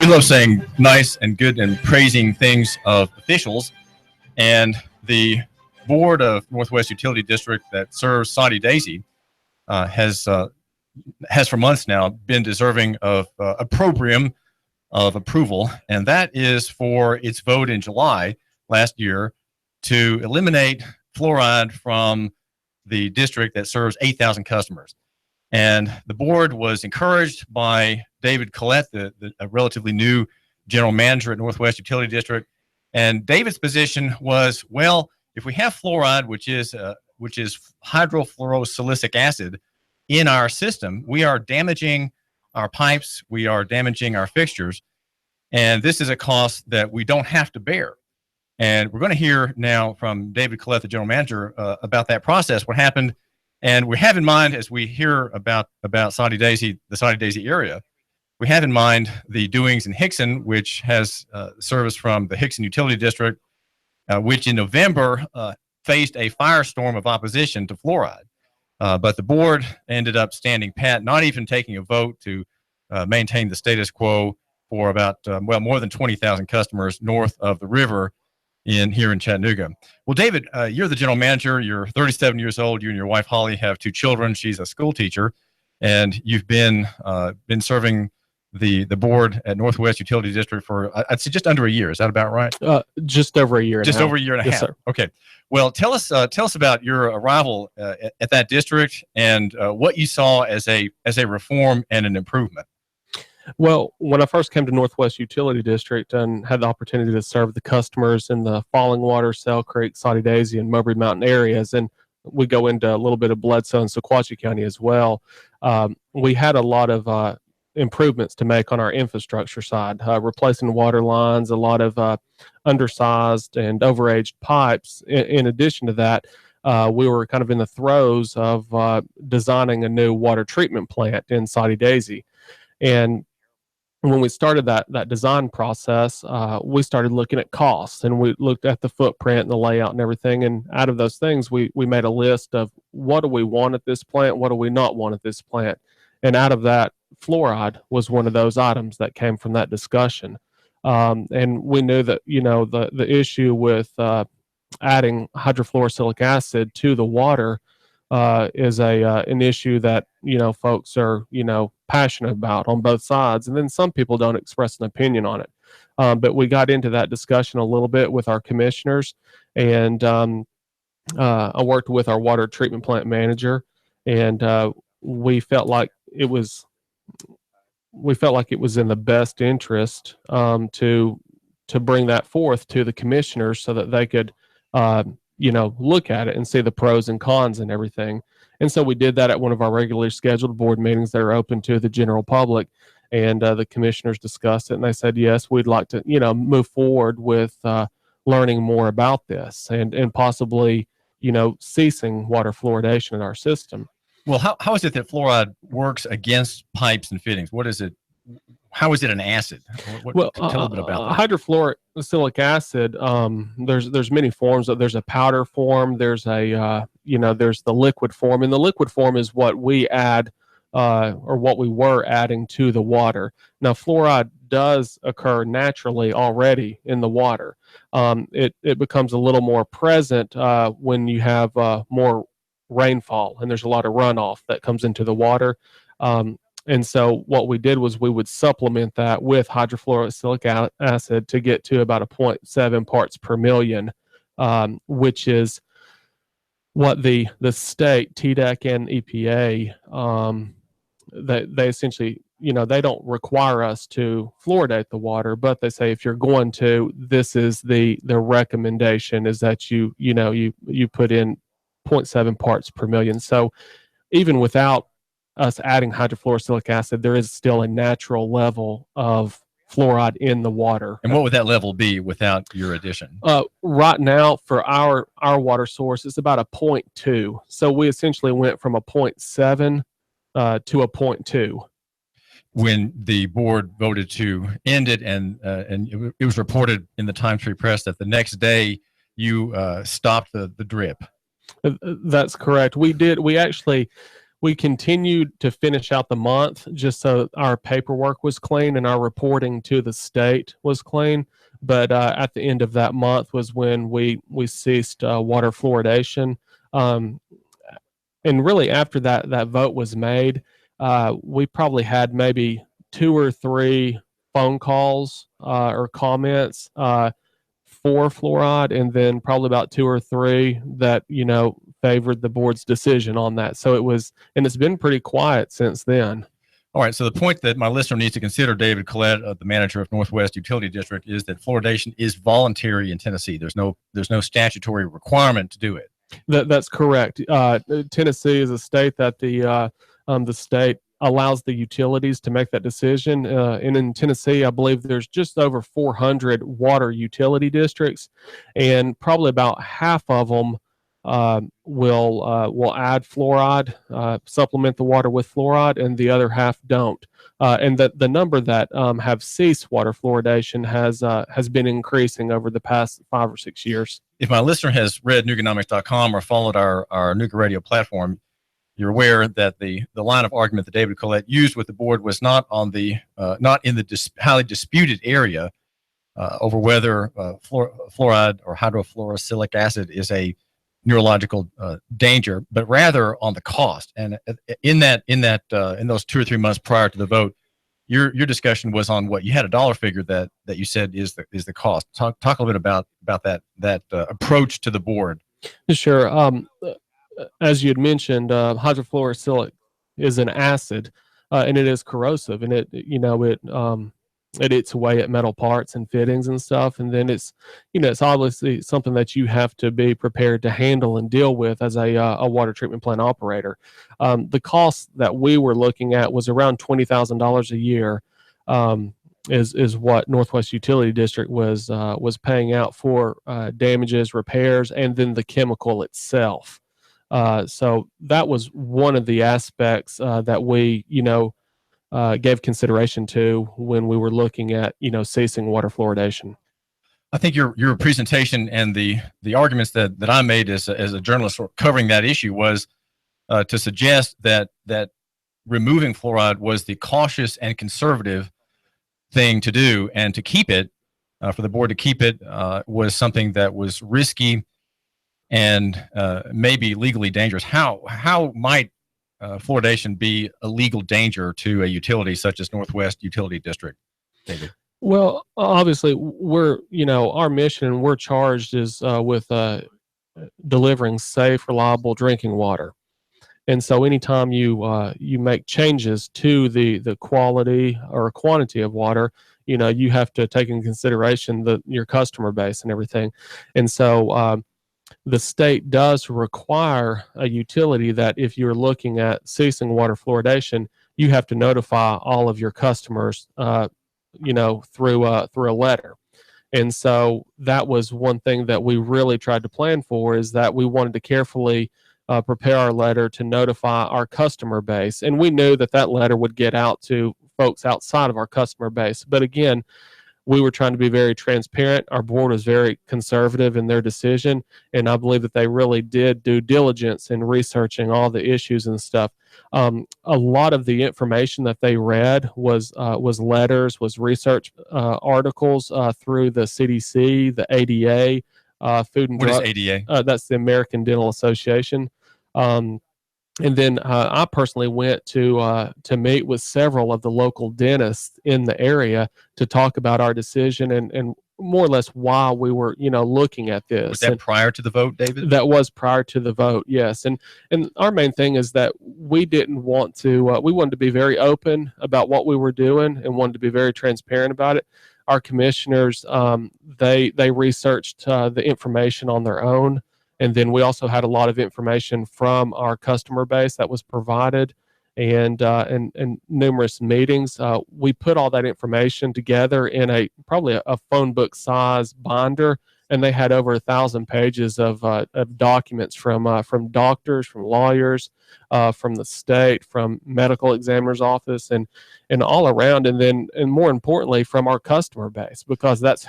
we love saying nice and good and praising things of officials, and the board of Northwest Utility District that serves Soddy Daisy has for months now been deserving of opprobrium of approval, and that is for its vote in July last year to eliminate fluoride from the district that serves 8,000 customers. And the board was encouraged by David Collett, a relatively new general manager at Northwest Utility District. And David's position was, well, if we have fluoride, which is hydrofluorosilicic acid, in our system, we are damaging our pipes, we are damaging our fixtures, and this is a cost that we don't have to bear. And we're going to hear now from David Collett, the general manager, about that process, what happened. And we have in mind, as we hear about Soddy Daisy, the Soddy Daisy area, we have in mind the doings in Hickson, which has service from the Hickson Utility District, which in November faced a firestorm of opposition to fluoride. But the board ended up standing pat, not even taking a vote to maintain the status quo for about, more than 20,000 customers north of the river here in Chattanooga. Well, David, you're the general manager. You're 37 years old. You and your wife, Holly, have 2 children. She's a school teacher. And you've been serving the board at Northwest Utility District for, I'd say, just under a year. Is that about right? Just over a year. Just over a year and a half. Yes, sir. Okay. Well, tell us about your arrival at that district and what you saw as a reform and an improvement. Well, when I first came to Northwest Utility District and had the opportunity to serve the customers in the Falling Water, Sale Creek, Soddy Daisy, and Mowbray Mountain areas, and we go into a little bit of Bledsoe and Sequatchie County as well, we had a lot of improvements to make on our infrastructure side, replacing water lines, a lot of undersized and overaged pipes. In addition to that, we were kind of in the throes of designing a new water treatment plant in Soddy Daisy. And when we started that design process, we started looking at costs, and we looked at the footprint and the layout and everything. And out of those things, we made a list of what do we want at this plant, what do we not want at this plant. And out of that, fluoride was one of those items that came from that discussion. And we knew that, the issue with adding hydrofluorosilicic acid to the water is an issue that, folks are, passionate about on both sides. And then some people don't express an opinion on it. But we got into that discussion a little bit with our commissioners, and I worked with our water treatment plant manager, and we felt like it was in the best interest to bring that forth to the commissioners so that they could look at it and see the pros and cons and everything. And so we did that at one of our regularly scheduled board meetings that are open to the general public. And the commissioners discussed it, and they said, yes, we'd like to, move forward with learning more about this and possibly, ceasing water fluoridation in our system. Well, how is it that fluoride works against pipes and fittings? What is it? How is it an acid? Tell a little bit about that. Hydrofluorosilicic acid. There's many forms. There's a powder form. There's there's the liquid form, and the liquid form is what we add, or what we were adding to the water. Now, fluoride does occur naturally already in the water. It becomes a little more present when you have more rainfall, and there's a lot of runoff that comes into the water. And so what we did was we would supplement that with hydrofluorosilicic acid to get to about a 0.7 parts per million, which is what the state, TDEC and EPA, they essentially, they don't require us to fluoridate the water, but they say if you're going to, this is the recommendation is that you put in 0.7 parts per million. So even without us adding hydrofluorosilicic acid, there is still a natural level of fluoride in the water. And what would that level be without your addition? Right now, for our water source, it's about a 0.2. So we essentially went from a 0.7 to a 0.2. When the board voted to end it, and it was reported in the Times Free Press that the next day you stopped the drip. That's correct. We we continued to finish out the month just so our paperwork was clean and our reporting to the state was clean. But at the end of that month was when we ceased water fluoridation. Um, and really, after that vote was made, we probably had maybe 2 or 3 phone calls or comments for fluoride, and then probably about 2 or 3 that favored the board's decision on that. So it's been pretty quiet since then. All right. So the point that my listener needs to consider, David Collett, the manager of Northwest Utility District, is that fluoridation is voluntary in Tennessee. There's no statutory requirement to do it. That's correct. Tennessee is a state that the state allows the utilities to make that decision. And in Tennessee, I believe there's just over 400 water utility districts, and probably about half of them will add fluoride, supplement the water with fluoride, and the other half don't. And the number that have ceased water fluoridation has been increasing over the past 5 or 6 years. If my listener has read Nooganomics.com or followed our Nooga radio platform, you're aware that the line of argument that David Collett used with the board was not in the highly disputed area over whether fluoride or hydrofluorosilicic acid is a neurological danger, but rather on the cost. And in those 2 or 3 months prior to the vote, your discussion was on what you had a dollar figure that you said is the cost. Talk a little bit about that approach to the board. Sure. As you had mentioned, hydrofluorosilic is an acid, and it is corrosive, and it eats away at metal parts and fittings and stuff. And then it's obviously something that you have to be prepared to handle and deal with as a water treatment plant operator. The cost that we were looking at was around $20,000 a year, is what Northwest Utility District was paying out for damages, repairs, and then the chemical itself. So that was one of the aspects that we gave consideration to when we were looking at ceasing water fluoridation. I think your presentation and the arguments that I made as a journalist covering that issue was to suggest that removing fluoride was the cautious and conservative thing to do, and to keep it for the board to keep it was something that was risky and maybe legally dangerous. How might fluoridation be a legal danger to a utility such as Northwest Utility District, David? Well, obviously, our mission, we're charged is with delivering safe, reliable drinking water. And so anytime you make changes to the quality or quantity of water, you have to take into consideration your customer base and everything. And so the state does require a utility that if you're looking at ceasing water fluoridation, you have to notify all of your customers, through a letter. And so that was one thing that we really tried to plan for, is that we wanted to carefully prepare our letter to notify our customer base. And we knew that letter would get out to folks outside of our customer base. But again, we were trying to be very transparent. Our board was very conservative in their decision, and I believe that they really did due diligence in researching all the issues and stuff. A lot of the information that they read was letters, was research articles through the CDC, the ADA, Food and Drug. What is ADA? That's the American Dental Association. And then I personally went to meet with several of the local dentists in the area to talk about our decision and more or less why we were, looking at this. Was that prior to the vote, David? That was prior to the vote, yes. And our main thing is that we didn't want to, we wanted to be very open about what we were doing and wanted to be very transparent about it. Our commissioners, they researched the information on their own. And then we also had a lot of information from our customer base that was provided, and numerous meetings. We put all that information together in probably a phone book size binder and they had over 1,000 pages of documents from doctors, from lawyers, from the state, from medical examiner's office, and all around, and more importantly from our customer base, because that's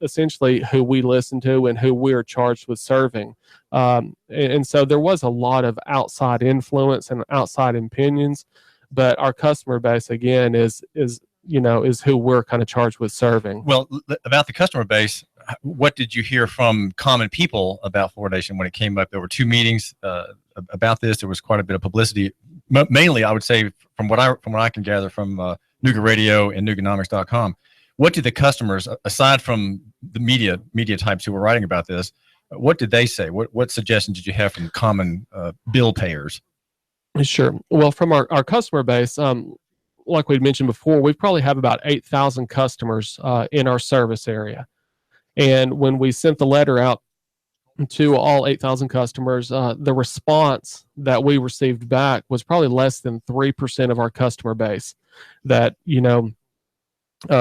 essentially who we listen to and who we are charged with serving. And so there was a lot of outside influence and outside opinions, but our customer base again is who we're kind of charged with serving. Well, about the customer base, what did you hear from common people about fluoridation when it came up? There were 2 meetings about this. There was quite a bit of publicity, mainly I would say from what I can gather from Nooga Radio and Nooganomics.com. What did the customers, aside from the media types who were writing about this, what did they say? What suggestions did you have from common bill payers? Sure. Well, from our customer base, like we'd mentioned before, we probably have about 8,000 customers in our service area. And when we sent the letter out to all 8,000 customers, the response that we received back was probably less than 3% of our customer base that,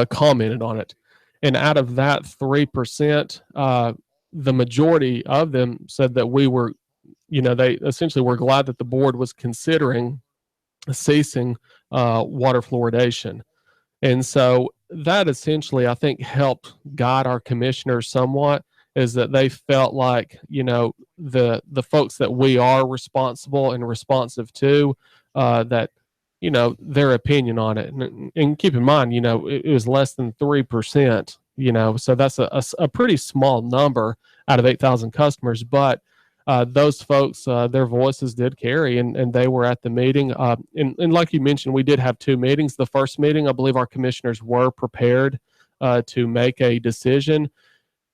commented on it. And out of that 3%, the majority of them said that we were, they essentially were glad that the board was considering ceasing water fluoridation. And so that essentially, I think, helped guide our commissioners somewhat, is that they felt like, the folks that we are responsible and responsive to, that, their opinion on it. And keep in mind, it was less than 3%, so that's a pretty small number out of 8,000 customers. But those folks, their voices did carry, and they were at the meeting. And like you mentioned, we did have 2 meetings. The first meeting, I believe our commissioners were prepared to make a decision,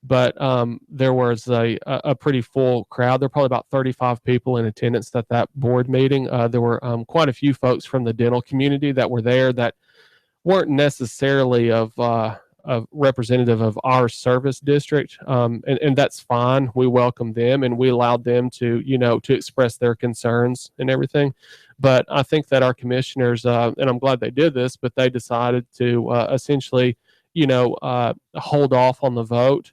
but there was a pretty full crowd. There were probably about 35 people in attendance at that board meeting. There were quite a few folks from the dental community that were there that weren't necessarily of representative of our service district, and that's fine. We welcome them, and we allowed them to to express their concerns and everything. But I think that our commissioners, and I'm glad they did this, but they decided to essentially hold off on the vote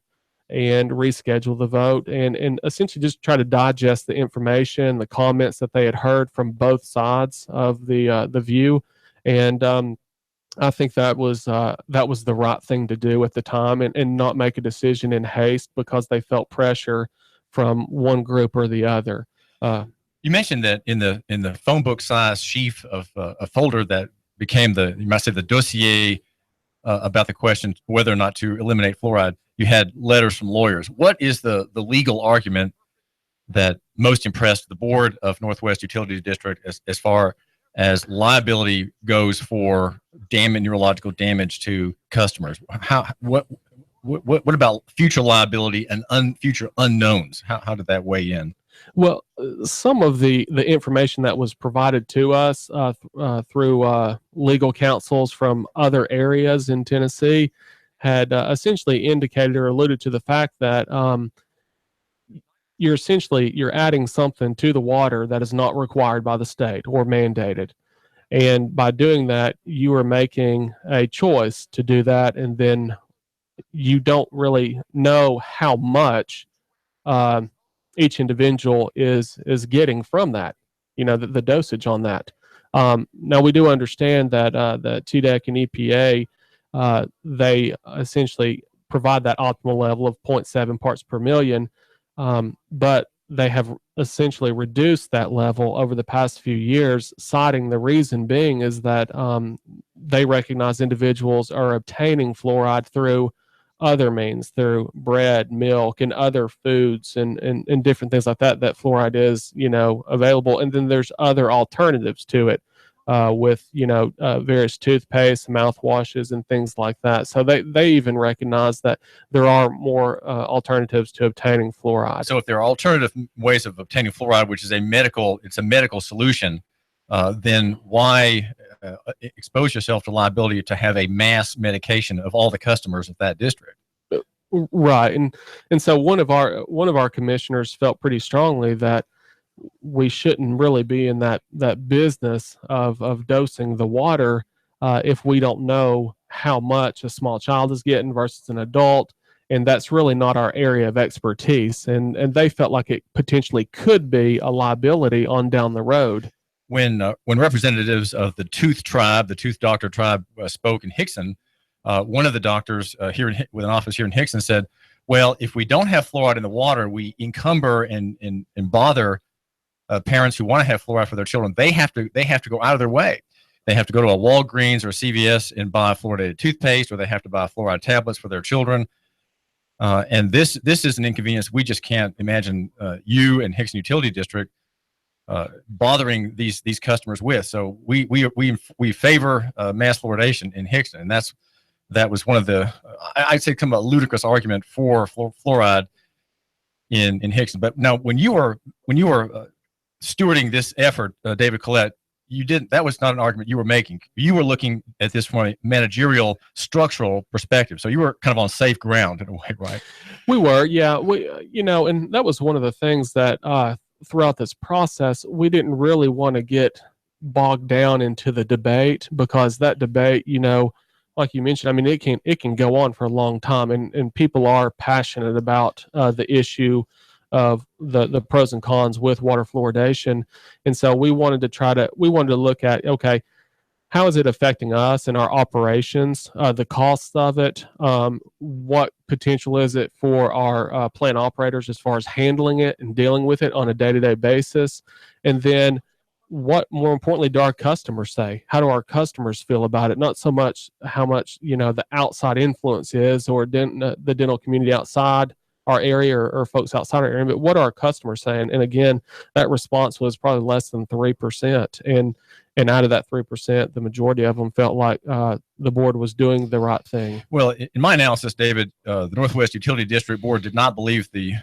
and reschedule the vote, and essentially just try to digest the information, the comments that they had heard from both sides of the view. And I think that was the right thing to do at the time, and not make a decision in haste because they felt pressure from one group or the other. You mentioned that in the phone book size sheaf of a folder that became you might say the dossier about the question whether or not to eliminate fluoride, you had letters from lawyers. What is the legal argument that most impressed the board of Northwest Utilities District as far as liability goes for neurological damage to customers? What about future liability and future unknowns? How did that weigh in? Well, some of the information that was provided to us through legal counsels from other areas in Tennessee had essentially indicated or alluded to the fact that you're adding something to the water that is not required by the state or mandated. And by doing that, you are making a choice to do that, and then you don't really know how much each individual is getting from that, the dosage on that. Now, we do understand that the TDEC and EPA, they essentially provide that optimal level of 0.7 parts per million, but they have essentially reduced that level over the past few years, citing the reason being is that they recognize individuals are obtaining fluoride through other means, through bread, milk, and other foods and different things like that fluoride is, available. And then there's other alternatives to it with, various toothpaste, mouthwashes, and things like that. So they even recognize that there are more alternatives to obtaining fluoride. So if there are alternative ways of obtaining fluoride, which is a medical solution, then why expose yourself to liability to have a mass medication of all the customers of that district? Right. And so one of our commissioners felt pretty strongly that we shouldn't really be in that business of dosing the water if we don't know how much a small child is getting versus an adult. and that's really not our area of expertise. And they felt like it potentially could be a liability on down the road. When representatives of the Tooth Tribe, the Tooth Doctor Tribe, spoke in Hickson, one of the doctors with an office here in Hickson said, well, if we don't have fluoride in the water, we encumber and bother parents who want to have fluoride for their children. They have to go out of their way. They have to go to a Walgreens or CVS and buy fluoridated toothpaste, or they have to buy fluoride tablets for their children. And this is an inconvenience we just can't imagine you and Hickson Utility District bothering these customers with. So we favor mass fluoridation in Hickson, and that was one of the I'd say kind of a ludicrous argument for fluoride in Hickson. But now when you were stewarding this effort, David Collett, that was not an argument you were making. You were looking at this from a managerial, structural perspective. So you were kind of on safe ground in a way, right? We were, yeah. And that was one of the things that throughout this process, we didn't really want to get bogged down into the debate, because that debate, like you mentioned, I mean, it can go on for a long time, and people are passionate about the issue of the pros and cons with water fluoridation. And so we wanted to look at, okay, how is it affecting us and our operations, the costs of it, what potential is it for our plant operators as far as handling it and dealing with it on a day-to-day basis, and then what, more importantly, do our customers say? How do our customers feel about it? Not so much how much the outside influence is, or the dental community outside our area or folks outside our area, but what are our customers saying? And again, that response was probably less than 3%. And out of that 3%, the majority of them felt like the board was doing the right thing. Well, in my analysis, David, the Northwest Utility District Board did not believe the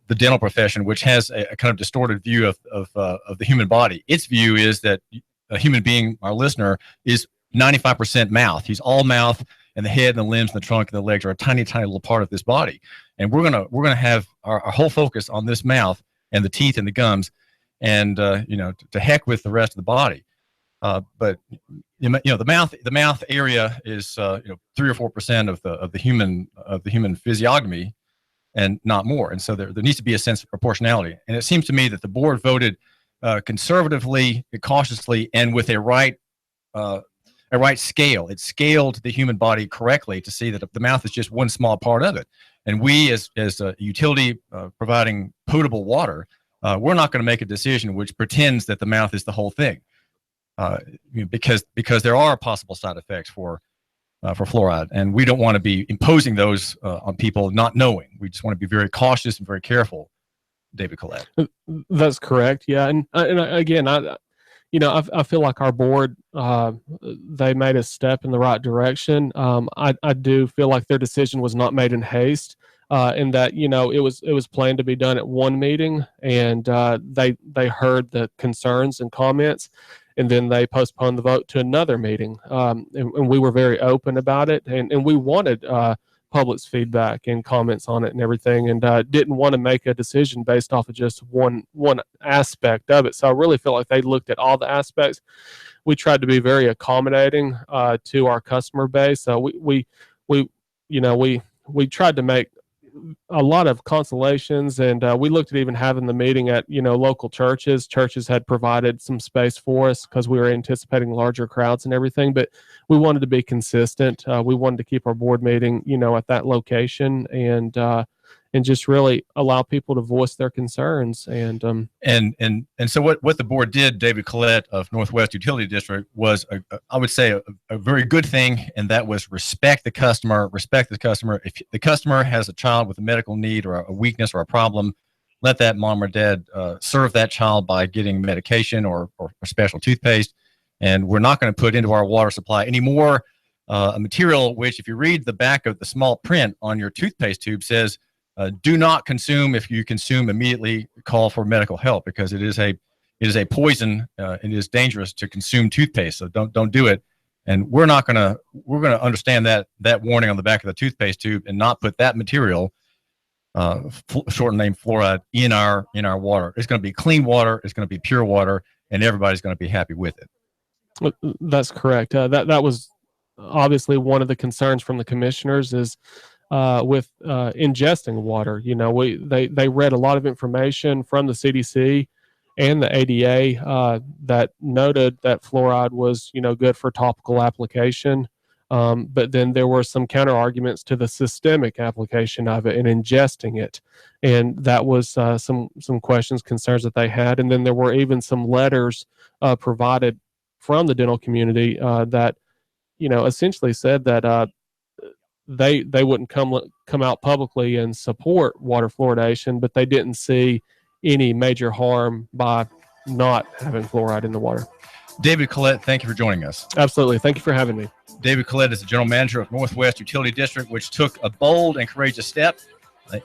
dental profession, which has a kind of distorted view of the human body. Its view is that a human being, our listener, is 95% mouth. He's all mouth, and the head and the limbs and the trunk and the legs are a tiny, tiny little part of this body. And we're gonna have our whole focus on this mouth and the teeth and the gums, and to heck with the rest of the body. But the mouth area is 3 or 4% of the human physiognomy, and not more. And so there needs to be a sense of proportionality. And it seems to me that the board voted conservatively, cautiously, and with a right scale. It scaled the human body correctly to see that the mouth is just one small part of it. And we, as a utility providing potable water, we're not going to make a decision which pretends that the mouth is the whole thing, because there are possible side effects for fluoride, and we don't want to be imposing those on people not knowing. We just want to be very cautious and very careful. David Collett. That's correct. Yeah, and again, I feel like our board, they made a step in the right direction. I do feel like their decision was not made in haste, in that it was planned to be done at one meeting, and they heard the concerns and comments, and then they postponed the vote to another meeting. And we were very open about it, and we wanted public's feedback and comments on it and everything, and didn't want to make a decision based off of just one aspect of it. So I really feel like they looked at all the aspects. We tried to be very accommodating to our customer base. So we tried to make a lot of consolations, and we looked at even having the meeting at local churches. Churches had provided some space for us because we were anticipating larger crowds and everything, but we wanted to be consistent. We wanted to keep our board meeting at that location, and just really allow people to voice their concerns. And so what the board did, David Collett of Northwest Utility District, was I would say a very good thing, and that was respect the customer. If the customer has a child with a medical need or a weakness or a problem, let that mom or dad serve that child by getting medication or special toothpaste. And we're not going to put into our water supply anymore a material which, if you read the back of the small print on your toothpaste tube, says do not consume. If you consume, immediately call for medical help, because it is a poison. It is dangerous to consume toothpaste. So don't do it. And we're going to understand that warning on the back of the toothpaste tube and not put that material, short name fluoride, in our water. It's going to be clean water. It's going to be pure water, and everybody's going to be happy with it. That's correct. That was obviously one of the concerns from the commissioners is with ingesting water. They read a lot of information from the CDC and the ADA that noted that fluoride was, good for topical application. But then there were some counter arguments to the systemic application of it and ingesting it. And that was some questions, concerns that they had. And then there were even some letters provided from the dental community that, essentially said that they wouldn't come out publicly and support water fluoridation, but they didn't see any major harm by not having fluoride in the water. David Collett, thank you for joining us. Absolutely. Thank you for having me. David Collett is the general manager of Northwest Utility District, which took a bold and courageous step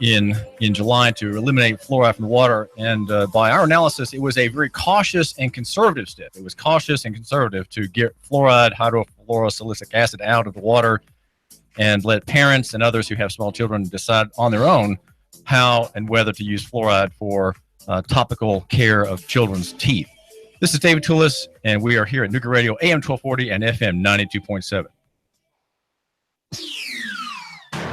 in July to eliminate fluoride from the water. And by our analysis, it was a very cautious and conservative step. It was cautious and conservative to get fluoride, hydrofluorosilicic acid out of the water and let parents and others who have small children decide on their own how and whether to use fluoride for topical care of children's teeth. This is David Tulis, and we are here at Nooga Radio, AM 1240 and FM 92.7.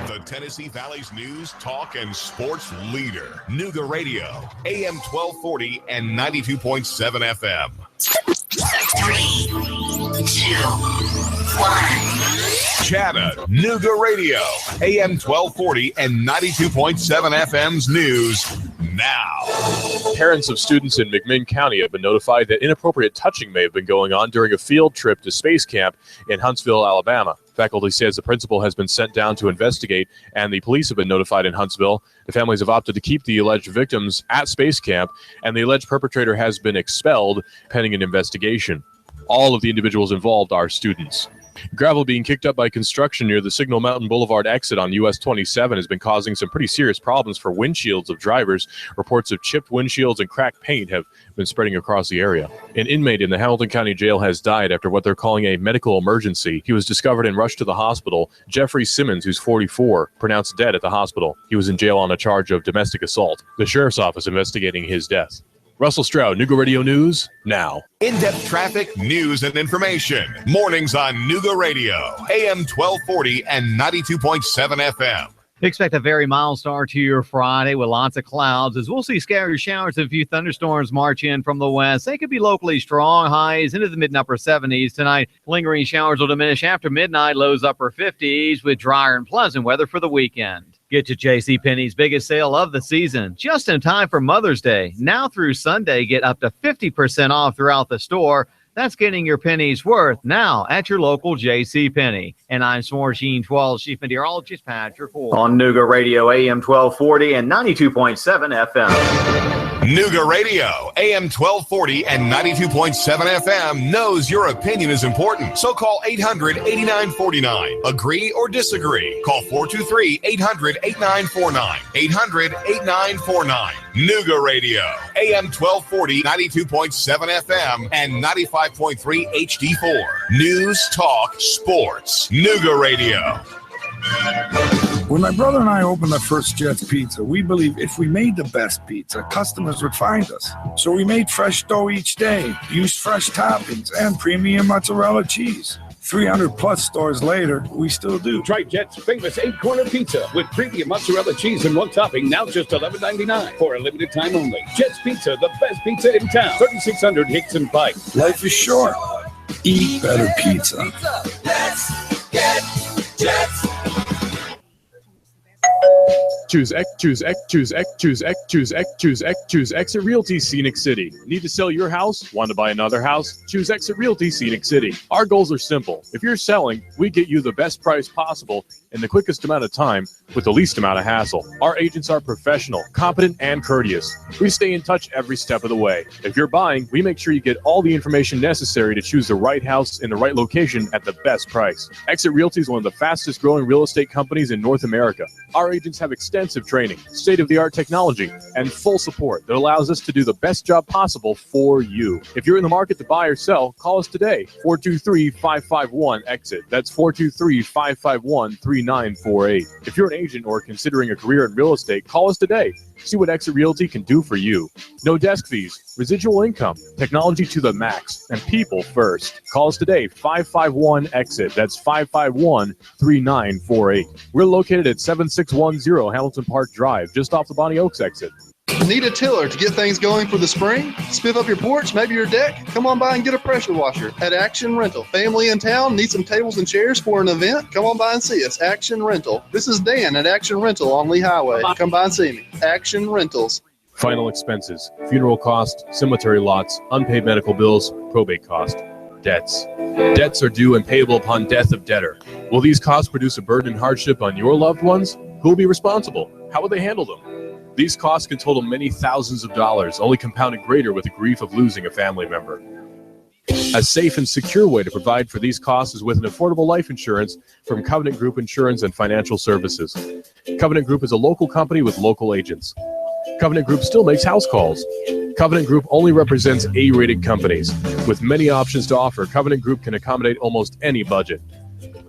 The Tennessee Valley's news, talk, and sports leader. Nooga Radio, AM 1240 and 92.7 FM. 3, 2, 1. Chattanooga Radio, AM 1240 and 92.7 FM's news now. Parents of students in McMinn County have been notified that inappropriate touching may have been going on during a field trip to Space Camp in Huntsville, Alabama. Faculty says the principal has been sent down to investigate, and the police have been notified in Huntsville. The families have opted to keep the alleged victims at Space Camp, and the alleged perpetrator has been expelled pending an investigation. All of the individuals involved are students. Gravel being kicked up by construction near the Signal Mountain Boulevard exit on US 27 has been causing some pretty serious problems for windshields of drivers. Reports of chipped windshields and cracked paint have been spreading across the area. An inmate in the Hamilton County Jail has died after what they're calling a medical emergency. He was discovered and rushed to the hospital. Jeffrey Simmons, who's 44, pronounced dead at the hospital. He was in jail on a charge of domestic assault. The sheriff's office investigating his death. Russell Stroud, Nooga Radio News, now. In-depth traffic, news, and information. Mornings on Nooga Radio, AM 1240 and 92.7 FM. Expect a very mild start to your Friday with lots of clouds, as we'll see scattered showers and a few thunderstorms march in from the west. They could be locally strong, highs into the mid and upper 70s tonight. Lingering showers will diminish after midnight, lows upper 50s with drier and pleasant weather for the weekend. Get to JCPenney's biggest sale of the season, just in time for Mother's Day. Now through Sunday, get up to 50% off throughout the store. That's getting your pennies worth now at your local JCPenney. And I'm Swarsheen 12, Chief Meteorologist Patrick Ford. On Nooga Radio, AM 1240 and 92.7 FM. Nooga Radio, AM 1240 and 92.7 FM knows your opinion is important. So call 800-8949. Agree or disagree. Call 423-800-8949. 800-8949. Nooga Radio, AM 1240, 92.7 FM, and 95.3 HD4. News, talk, sports. Nooga Radio. When my brother and I opened the first Jets Pizza, we believed if we made the best pizza, customers would find us. So we made fresh dough each day, used fresh toppings, and premium mozzarella cheese. 300-plus stores later, we still do. Try Jet's famous 8-corner pizza with premium mozzarella cheese and one topping, now just $11.99 for a limited time only. Jet's Pizza, the best pizza in town. 3600 Hickson Pike. Life is short. Eat better pizza. Let's get Jets. Choose Exit Realty Scenic City. Need to sell your house? Want to buy another house? Choose Exit Realty Scenic City. Our goals are simple. If you're selling, we get you the best price possible in the quickest amount of time with the least amount of hassle. Our agents are professional, competent, and courteous. We stay in touch every step of the way. If you're buying, we make sure you get all the information necessary to choose the right house in the right location at the best price. Exit Realty is one of the fastest growing real estate companies in North America. Our agents have extensive extensive training, state-of-the-art technology, and full support that allows us to do the best job possible for you. If you're in the market to buy or sell, call us today, 423-551-EXIT. That's 423-551-3948. If you're an agent or considering a career in real estate, call us today. See what Exit Realty can do for you. No desk fees, residual income, technology to the max, and people first. Call us today, 551-EXIT. That's 551-3948. We're located at 7610 Hamilton Park Drive, just off the Bonnie Oaks exit. Need a tiller to get things going for the spring? Spiff up your porch, maybe your deck? Come on by and get a pressure washer at Action Rental. Family in town, need some tables and chairs for an event? Come on by and see us. Action Rental. This is Dan at Action Rental on Lee Highway. Come by and see me. Action Rentals. Final expenses, funeral costs, cemetery lots, unpaid medical bills, probate cost, debts. Debts are due and payable upon death of debtor. Will these costs produce a burden and hardship on your loved ones? Who will be responsible? How will they handle them? These costs can total many thousands of dollars, only compounded greater with the grief of losing a family member. A safe and secure way to provide for these costs is with an affordable life insurance from Covenant Group Insurance and Financial Services. Covenant Group is a local company with local agents. Covenant Group still makes house calls. Covenant Group only represents A-rated companies. With many options to offer, Covenant Group can accommodate almost any budget.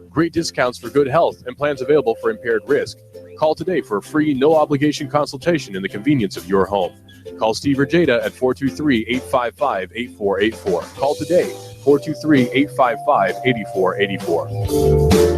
Great discounts for good health and plans available for impaired risk. Call today for a free, no-obligation consultation in the convenience of your home. Call Steve or Jada at 423-855-8484. Call today, 423-855-8484.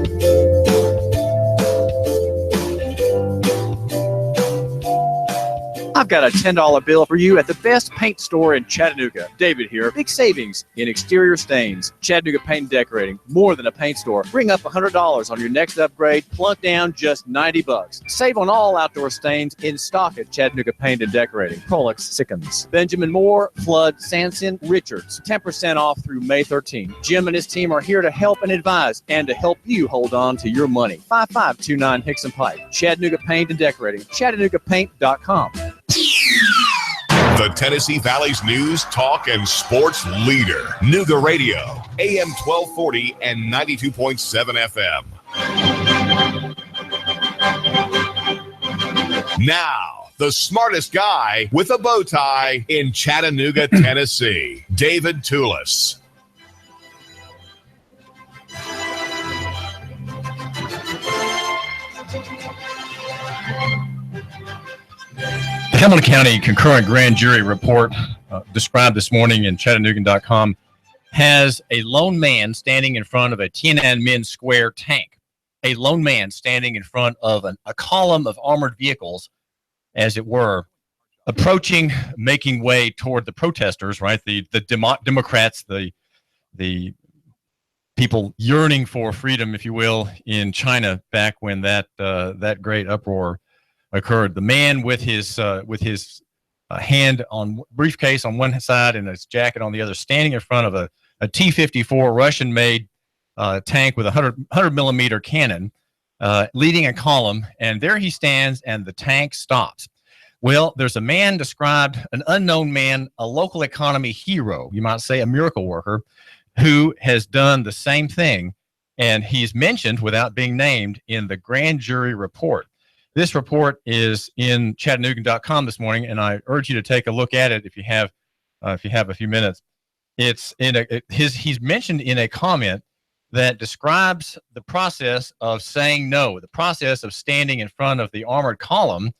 I've got a $10 bill for you at the best paint store in Chattanooga. David here. Big savings in exterior stains. Chattanooga Paint and Decorating. More than a paint store. Bring up $100 on your next upgrade. Plunk down just $90. Save on all outdoor stains in stock at Chattanooga Paint and Decorating. Prolix Sickens. Benjamin Moore, Flood, Sanson, Richards. 10% off through May 13th. Jim and his team are here to help and advise and to help you hold on to your money. 5529 Hickson Pike. Chattanooga Paint and Decorating. ChattanoogaPaint.com. The Tennessee Valley's news, talk, and sports leader. Nooga Radio, AM 1240 and 92.7 FM. Now, the smartest guy with a bow tie in Chattanooga, Tennessee, David Tulis. The Hamilton County concurrent grand jury report described this morning in Chattanooga.com has a lone man standing in front of a Tiananmen Square tank. A lone man standing in front of a column of armored vehicles, as it were, approaching, making way toward the protesters, right? The Democrats, the people yearning for freedom, if you will, in China back when that great uproar occurred. The man with his hand on briefcase on one side and his jacket on the other, standing in front of a T-54 Russian-made tank with a 100 millimeter cannon, leading a column, and there he stands, and the tank stops. Well, there's a man described, an unknown man, a local economy hero, you might say a miracle worker, who has done the same thing, and he's mentioned without being named in the grand jury report. This report is in Chattanooga.com this morning, and I urge you to take a look at it if you have a few minutes. It's he's mentioned in a comment that describes the process of saying no, the process of standing in front of the armored column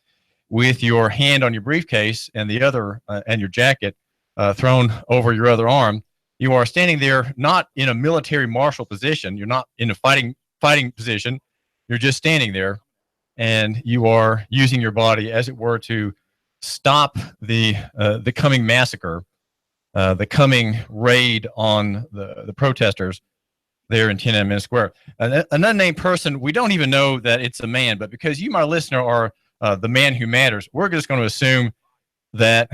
with your hand on your briefcase and the other and your jacket thrown over your other arm. You are standing there not in a military martial position. You're not in a fighting position. You're just standing there. And you are using your body, as it were, to stop the coming massacre, the coming raid on the protesters there in Tiananmen Square. An unnamed person, we don't even know that it's a man, but because you, my listener, are the man who matters, we're just going to assume that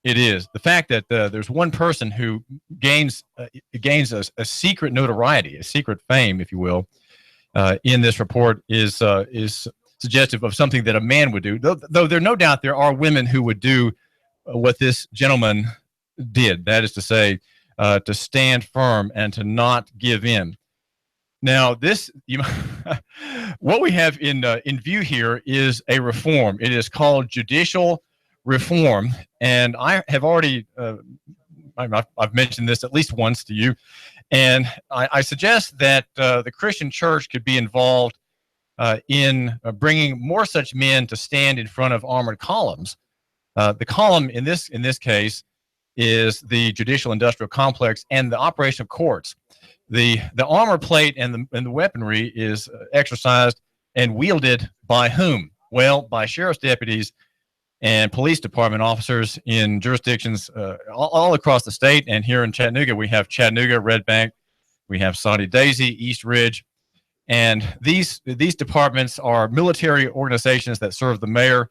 it is. The fact that there's one person who gains a secret notoriety, a secret fame, if you will, in this report is suggestive of something that a man would do, though there no doubt there are women who would do what this gentleman did, that is to say, to stand firm and to not give in. Now, what we have in view here is a reform. It is called judicial reform, and I have already I've mentioned this at least once to you, and I suggest that the Christian church could be involved in bringing more such men to stand in front of armored columns. The column in this case is the judicial industrial complex and the operation of courts. The armor plate and the weaponry is exercised and wielded by whom? Well, by sheriff's deputies and police department officers in jurisdictions all across the state. And here in Chattanooga, we have Chattanooga, Red Bank, we have Soddy Daisy, East Ridge. And these departments are military organizations that serve the mayor.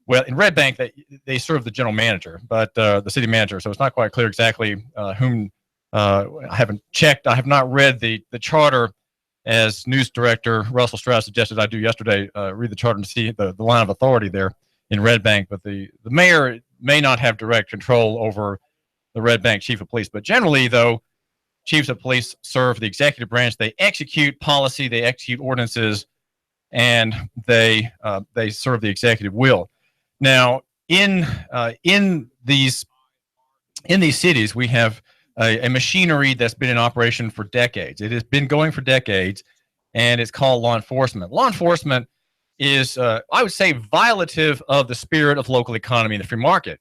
Well, in Red Bank, they serve the general manager, but the city manager. So it's not quite clear exactly whom. I haven't checked. I have not read the charter, as news director Russell Strauss suggested I do yesterday. Read the charter and see the line of authority there in Red Bank. But the mayor may not have direct control over the Red Bank chief of police. But generally, though, chiefs of police serve the executive branch. They execute policy, they execute ordinances, and they serve the executive will. Now, in these cities, we have a machinery that's been in operation for decades. It has been going for decades, and it's called law enforcement. Law enforcement is, I would say, violative of the spirit of local economy and the free market.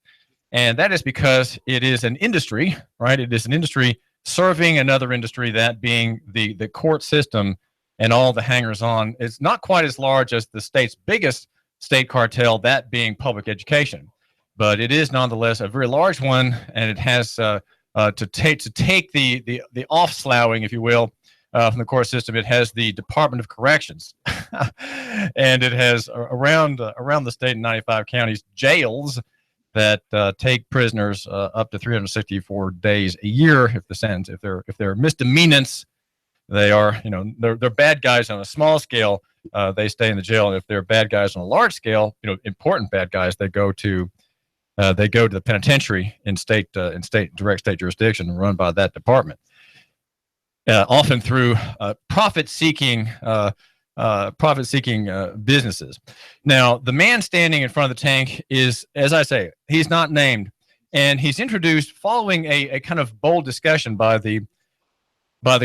And that is because it is an industry, right? It is an industry serving another industry, that being the court system and all the hangers-on. It's not quite as large as the state's biggest state cartel, that being public education. But it is nonetheless a very large one, and it has to take the off-sloughing, if you will, from the court system. It has the Department of Corrections, and it has around the state in 95 counties jails that take prisoners up to 364 days a year if they're misdemeanants. They are, they're bad guys on a small scale. They stay in the jail, and if they're bad guys on a large scale, important bad guys, they go to the penitentiary in direct state jurisdiction run by that department, often through profit-seeking businesses. Now, the man standing in front of the tank is, as I say, he's not named, and he's introduced following a kind of bold discussion by the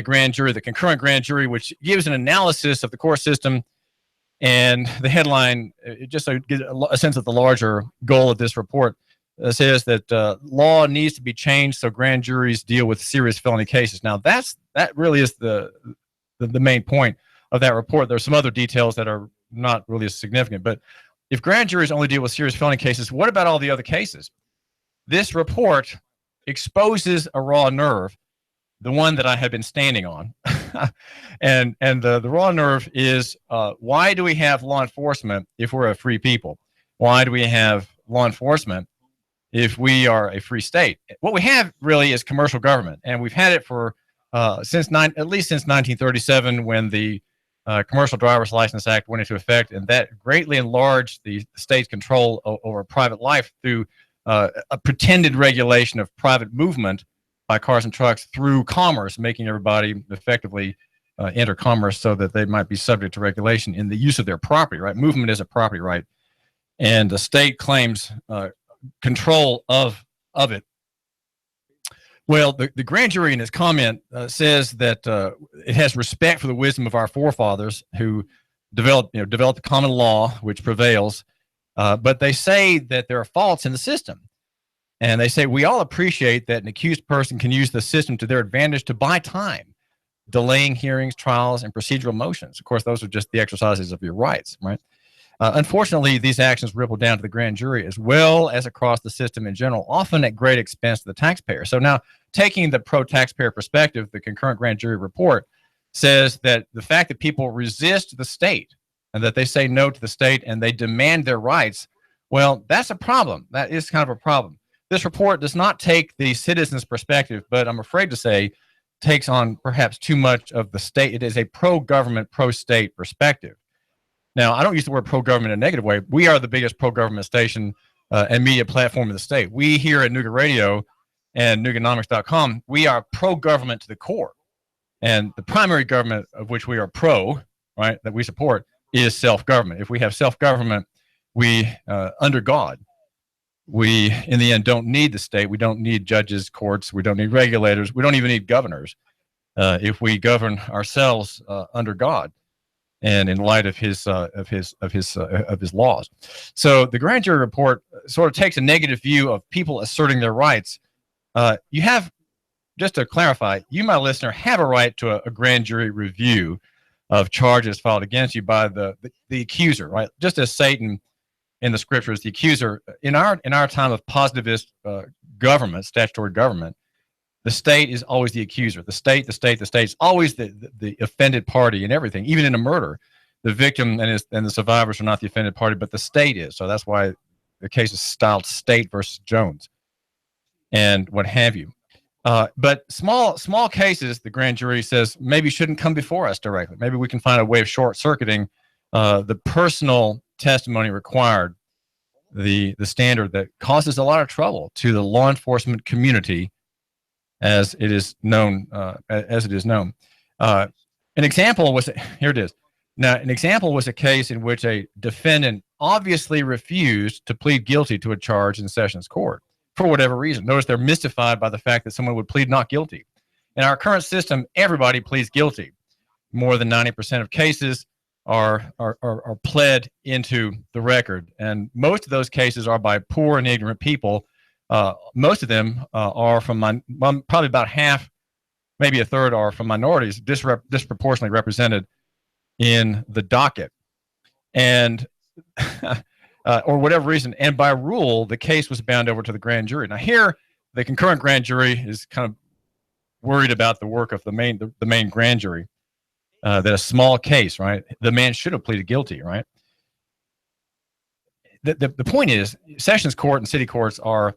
grand jury, the concurrent grand jury, which gives an analysis of the court system. And the headline, just to get a sense of the larger goal of this report, says that law needs to be changed so grand juries deal with serious felony cases. Now, that really is the main point of that report. There's some other details that are not really as significant. But if grand juries only deal with serious felony cases, what about all the other cases? This report exposes a raw nerve, the one that I have been standing on. and the raw nerve is, why do we have law enforcement if we're a free people? Why do we have law enforcement if we are a free state? What we have really is commercial government, and we've had it for at least since 1937, when the Commercial Driver's License Act went into effect, and that greatly enlarged the state's control over private life through a pretended regulation of private movement by cars and trucks through commerce, making everybody effectively enter commerce so that they might be subject to regulation in the use of their property, right? Movement is a property right, and the state claims control of it. Well, the grand jury in its comment says that it has respect for the wisdom of our forefathers who developed the common law which prevails, but they say that there are faults in the system. And they say, we all appreciate that an accused person can use the system to their advantage to buy time, delaying hearings, trials, and procedural motions. Of course, those are just the exercises of your rights, right? Unfortunately, these actions ripple down to the grand jury as well as across the system in general, often at great expense to the taxpayer. So now, taking the pro-taxpayer perspective, the concurrent grand jury report says that the fact that people resist the state and that they say no to the state and they demand their rights, well, that's a problem. That is kind of a problem. This report does not take the citizen's perspective, but I'm afraid to say takes on perhaps too much of the state. It is a pro-government, pro-state perspective. Now, I don't use the word pro-government in a negative way. We are the biggest pro-government station and media platform in the state. We here at Nooga Radio and Nooganomics.com, we are pro-government to the core. And the primary government of which we are pro, right, that we support, is self-government. If we have self-government, we, under God, we, in the end, don't need the state. We don't need judges, courts. We don't need regulators. We don't even need governors if we govern ourselves under God and in light of his laws. So the grand jury report sort of takes a negative view of people asserting their rights. You have, just to clarify, you, my listener, have a right to a grand jury review of charges filed against you by the accuser, right? Just as Satan in the scriptures, the accuser, in our time of positivist government, statutory government, the state is always the accuser. The state is always the offended party in everything, even in a murder. The victim and the survivors are not the offended party, but the state is. So that's why the case is styled State versus Jones and what have you. But small cases, the grand jury says, maybe shouldn't come before us directly. Maybe we can find a way of short-circuiting the personal testimony required, the standard that causes a lot of trouble to the law enforcement community, as it is known. An example was, here it is. Now, an example was a case in which a defendant obviously refused to plead guilty to a charge in Sessions Court for whatever reason. Notice they're mystified by the fact that someone would plead not guilty. In our current system, everybody pleads guilty. More than 90% of cases are pled into the record, and most of those cases are by poor and ignorant people. Most of them are from probably about half, maybe a third, are from minorities, disproportionately represented in the docket, and or whatever reason. And by rule, the case was bound over to the grand jury. Now here, the concurrent grand jury is kind of worried about the work of the main grand jury. That a small case, right? The man should have pleaded guilty, right? The point is, Sessions Court and city courts are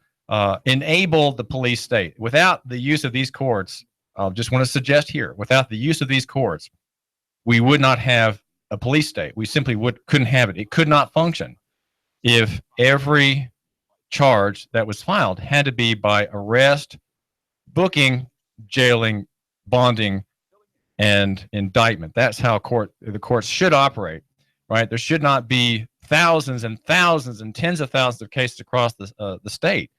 enable the police state. Without the use of these courts, I just want to suggest here, without the use of these courts, we would not have a police state. We simply couldn't have it. It could not function if every charge that was filed had to be by arrest, booking, jailing, bonding, and indictment. That's how the courts should operate, right? There should not be thousands and thousands and tens of thousands of cases across the state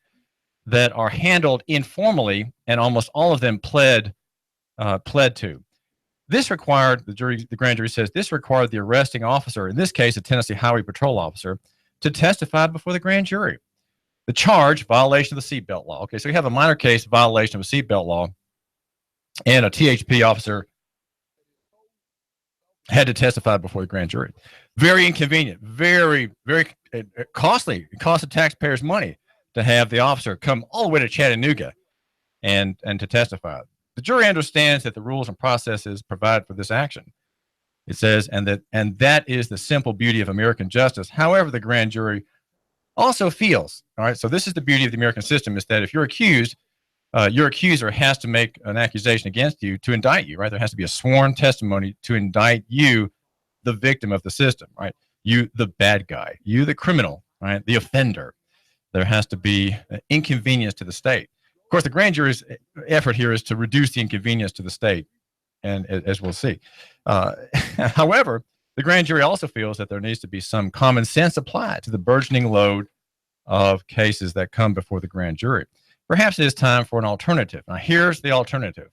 that are handled informally, and almost all of them pled to. This required, the grand jury says, this required the arresting officer, in this case a Tennessee Highway Patrol officer, to testify before the grand jury. The charge, violation of the seatbelt law. Okay, so you have a minor case, violation of a seatbelt law, and a THP officer had to testify before the grand jury. Very inconvenient, very, very costly. It cost the taxpayers money to have the officer come all the way to Chattanooga and to testify. The jury understands that the rules and processes provide for this action. It says, and that is the simple beauty of American justice. However, the grand jury also feels, all right, so this is the beauty of the American system, is that if you're accused, your accuser has to make an accusation against you to indict you, right? There has to be a sworn testimony to indict you, the victim of the system, right? You, the bad guy, you, the criminal, right? The offender. There has to be an inconvenience to the state. Of course, the grand jury's effort here is to reduce the inconvenience to the state, and as we'll see. However, the grand jury also feels that there needs to be some common sense applied to the burgeoning load of cases that come before the grand jury. Perhaps it is time for an alternative. Now, here's the alternative.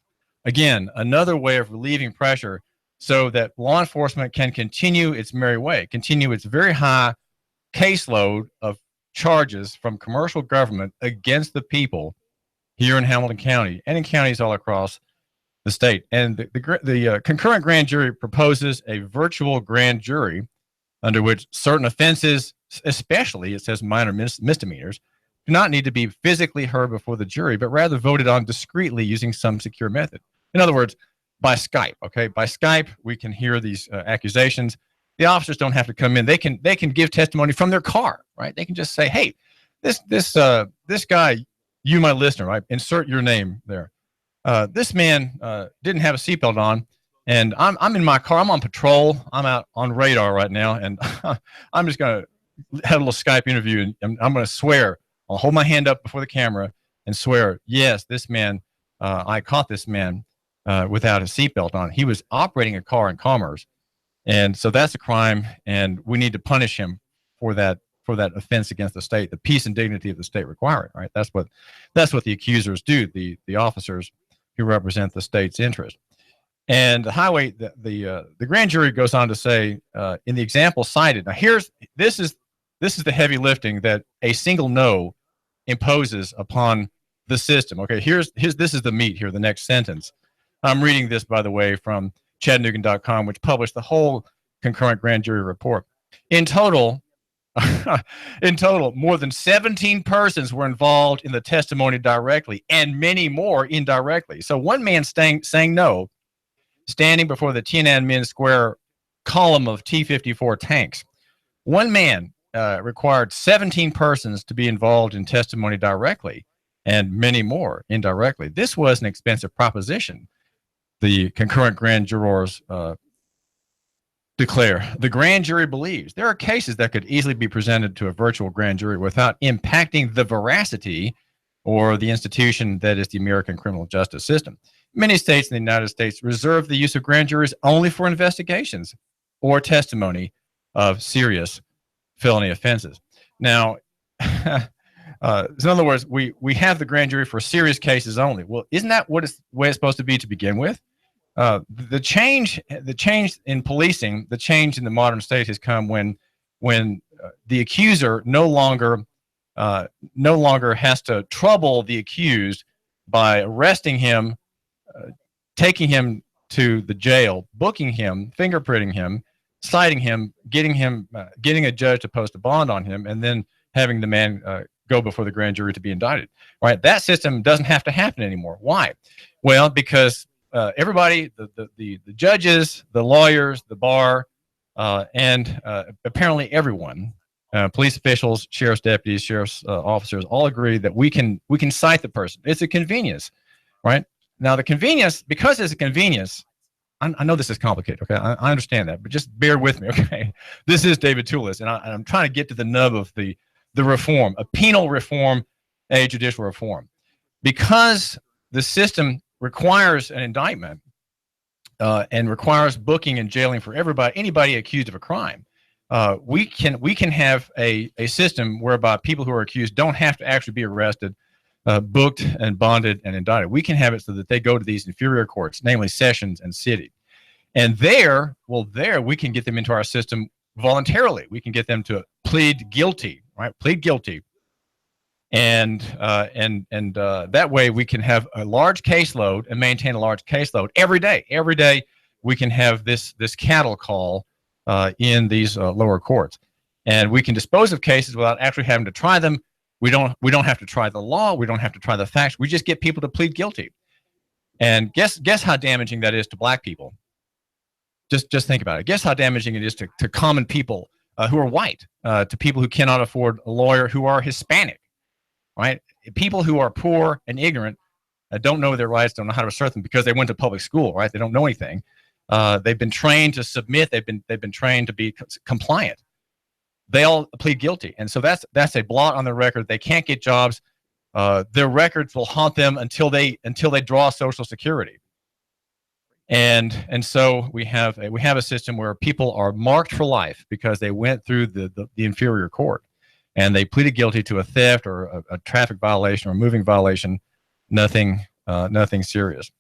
Again, another way of relieving pressure so that law enforcement can continue its merry way, continue its very high caseload of charges from commercial government against the people here in Hamilton County and in counties all across the state. And the concurrent grand jury proposes a virtual grand jury under which certain offenses, especially, it says minor misdemeanors, do not need to be physically heard before the jury, but rather voted on discreetly using some secure method. In other words, by Skype, okay? By Skype, we can hear these accusations. The officers don't have to come in. They can give testimony from their car, right? They can just say, hey, this guy, you, my listener, right? Insert your name there. This man didn't have a seatbelt on, and I'm in my car. I'm on patrol. I'm out on radar right now, and I'm just going to have a little Skype interview, and I'm going to swear. I'll hold my hand up before the camera and swear, yes, this man, I caught this man without a seatbelt on. He was operating a car in commerce, and so that's a crime, and we need to punish him for that offense against the state. The peace and dignity of the state require it, right? That's what the accusers do. The officers who represent the state's interest. And the grand jury goes on to say, in the example cited, now this is the heavy lifting that a single no imposes upon the system. Okay, this is the meat here, the next sentence. I'm reading this, by the way, from Chattanooga.com, which published the whole concurrent grand jury report. In total, more than 17 persons were involved in the testimony directly, and many more indirectly. So one man saying no, standing before the Tiananmen Square column of T-54 tanks. One man required 17 persons to be involved in testimony directly, and many more indirectly. This was an expensive proposition, the concurrent grand jurors declare. The grand jury believes there are cases that could easily be presented to a virtual grand jury without impacting the veracity or the institution that is the American criminal justice system. Many states in the United States reserve the use of grand juries only for investigations or testimony of serious felony offenses. Now, in other words, we have the grand jury for serious cases only. Well, isn't that the way it's supposed to be to begin with? The change in policing, the change in the modern state has come when the accuser no longer has to trouble the accused by arresting him, taking him to the jail, booking him, fingerprinting him, citing him, getting a judge to post a bond on him, and then having the man go before the grand jury to be indicted. Right? That system doesn't have to happen anymore. Why? Well, because everybody, the judges, the lawyers, the bar, and apparently everyone, police officials, sheriff's deputies, sheriff's officers, all agree that we can cite the person. It's a convenience, right? Now the convenience, because it's a convenience, I know this is complicated, okay? I understand that, but just bear with me, okay? This is David Tulis, and I'm trying to get to the nub of the reform, a penal reform, a judicial reform. Because the system requires an indictment and requires booking and jailing for anybody accused of a crime, we can have a system whereby people who are accused don't have to actually be arrested, booked and bonded and indicted. We can have it so that they go to these inferior courts, namely sessions and city. And there we can get them into our system voluntarily. We can get them to plead guilty, right? Plead guilty. And that way we can have a large caseload and maintain a large caseload every day. Every day we can have this cattle call in these lower courts, and we can dispose of cases without actually having to try them. We don't have to try the law. We don't have to try the facts. We just get people to plead guilty. And guess how damaging that is to black people. Just think about it. Guess how damaging it is to common people who are white, to people who cannot afford a lawyer, who are Hispanic. Right? People who are poor and ignorant don't know their rights, don't know how to assert them because they went to public school, right? They don't know anything. They've been trained to submit. They've been trained to be compliant. They all plead guilty, and so that's a blot on their record. They can't get jobs. Their records will haunt them until they draw Social Security. And so we have a system where people are marked for life because they went through the inferior court. And they pleaded guilty to a theft or a traffic violation or a moving violation, nothing serious.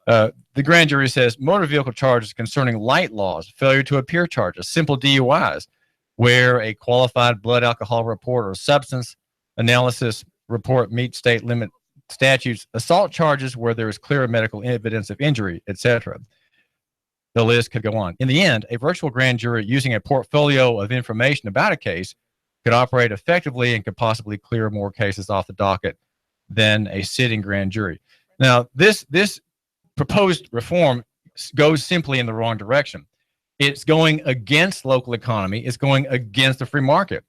The grand jury says motor vehicle charges concerning light laws, failure to appear charges, simple DUIs, where a qualified blood alcohol report or substance analysis report meets state limit statutes, assault charges where there is clear medical evidence of injury, etc. The list could go on. In the end, a virtual grand jury using a portfolio of information about a case could operate effectively and could possibly clear more cases off the docket than a sitting grand jury. Now, this proposed reform goes simply in the wrong direction. It's going against local economy. It's going against the free market.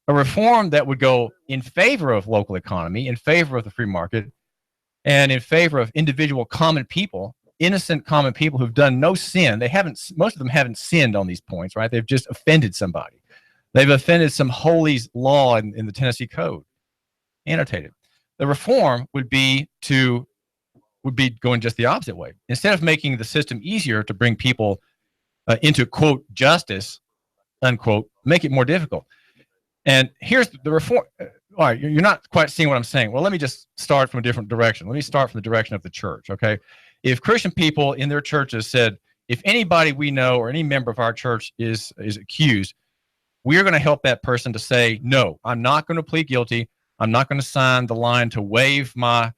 A reform that would go in favor of local economy, in favor of the free market, and in favor of individual common people, innocent common people who've done no sin. Most of them haven't sinned on these points, right? They've just offended somebody. They've offended some holy law in the Tennessee Code, annotated. The reform would be to would be going just the opposite way. Instead of making the system easier to bring people into, quote, justice, unquote, make it more difficult. And here's the reform. All right, you're not quite seeing what I'm saying. Well, let me just start from a different direction. Let me start from the direction of the church, okay? If Christian people in their churches said, if anybody we know or any member of our church is accused, we are going to help that person to say, no, I'm not going to plead guilty. I'm not going to sign the line to waive my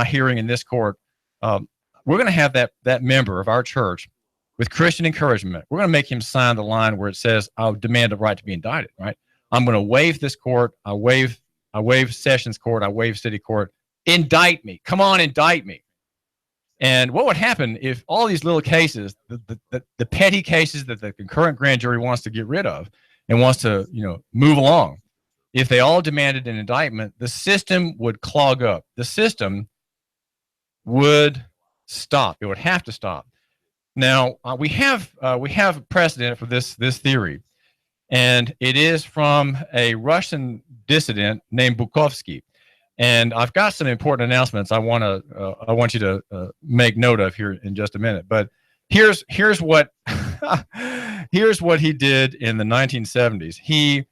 hearing in this court. We're going to have that member of our church with Christian encouragement. We're going to make him sign the line where it says, I'll demand a right to be indicted, right? I'm going to waive this court. I waive Sessions Court. I waive City Court. Indict me. Come on, indict me. And what would happen if all these little cases, the petty cases that the concurrent grand jury wants to get rid of and wants to, move along, if they all demanded an indictment, the system would clog up. The system would stop. It would have to stop. Now, we have precedent for this theory, and it is from a Russian dissident named Bukovsky. And I've got some important announcements I want you to make note of here in just a minute. But here's what here's what he did in the 1970s. He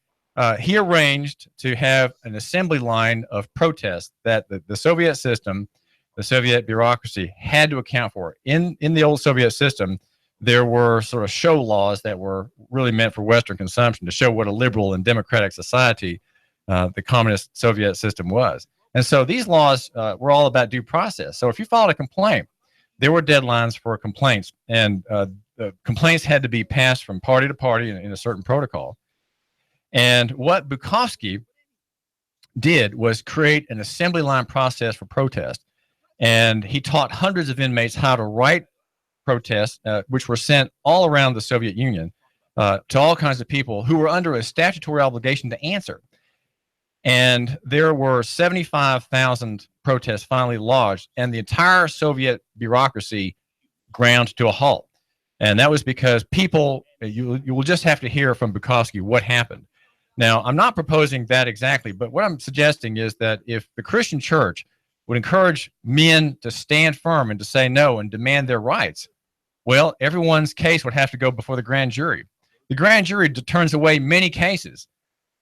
arranged to have an assembly line of protests that the Soviet system, the Soviet bureaucracy had to account for. In the old Soviet system, there were sort of show laws that were really meant for Western consumption to show what a liberal and democratic society the communist Soviet system was. And so these laws were all about due process. So if you filed a complaint, there were deadlines for complaints, and the complaints had to be passed from party to party in a certain protocol. And what Bukovsky did was create an assembly line process for protest. And he taught hundreds of inmates how to write protests, which were sent all around the Soviet Union to all kinds of people who were under a statutory obligation to answer. And there were 75,000 protests finally lodged, and the entire Soviet bureaucracy ground to a halt. And that was because people, you will just have to hear from Bukovsky what happened. Now, I'm not proposing that exactly, but what I'm suggesting is that if the Christian church would encourage men to stand firm and to say no and demand their rights, well, everyone's case would have to go before the grand jury. The grand jury turns away many cases.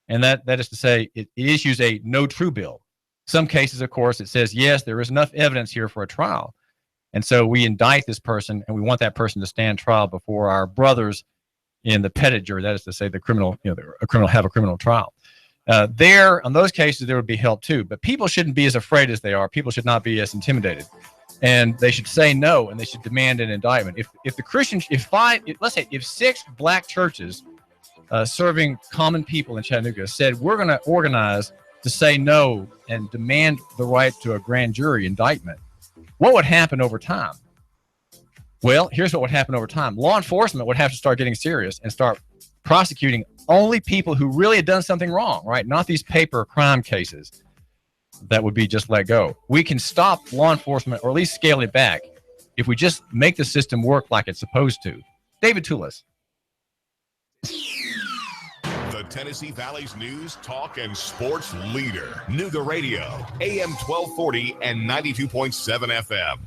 And that is to say, it issues a no true bill. Some cases, of course, it says, yes, there is enough evidence here for a trial. And so we indict this person, and we want that person to stand trial before our brothers in the petit jury. That is to say, the criminal, a criminal have a criminal trial. On those cases, there would be help too. But people shouldn't be as afraid as they are. People should not be as intimidated. And they should say no, and they should demand an indictment. If the Christians, let's say, if 6 black churches serving common people in Chattanooga said, we're going to organize to say no and demand the right to a grand jury indictment, what would happen over time? Well, here's what would happen over time. Law enforcement would have to start getting serious and start prosecuting only people who really had done something wrong, right? Not these paper crime cases that would be just let go. We can stop law enforcement, or at least scale it back, if we just make the system work like it's supposed to. David Tulis. The Tennessee Valley's news, talk, and sports leader. Nooga Radio, AM 1240 and 92.7 FM.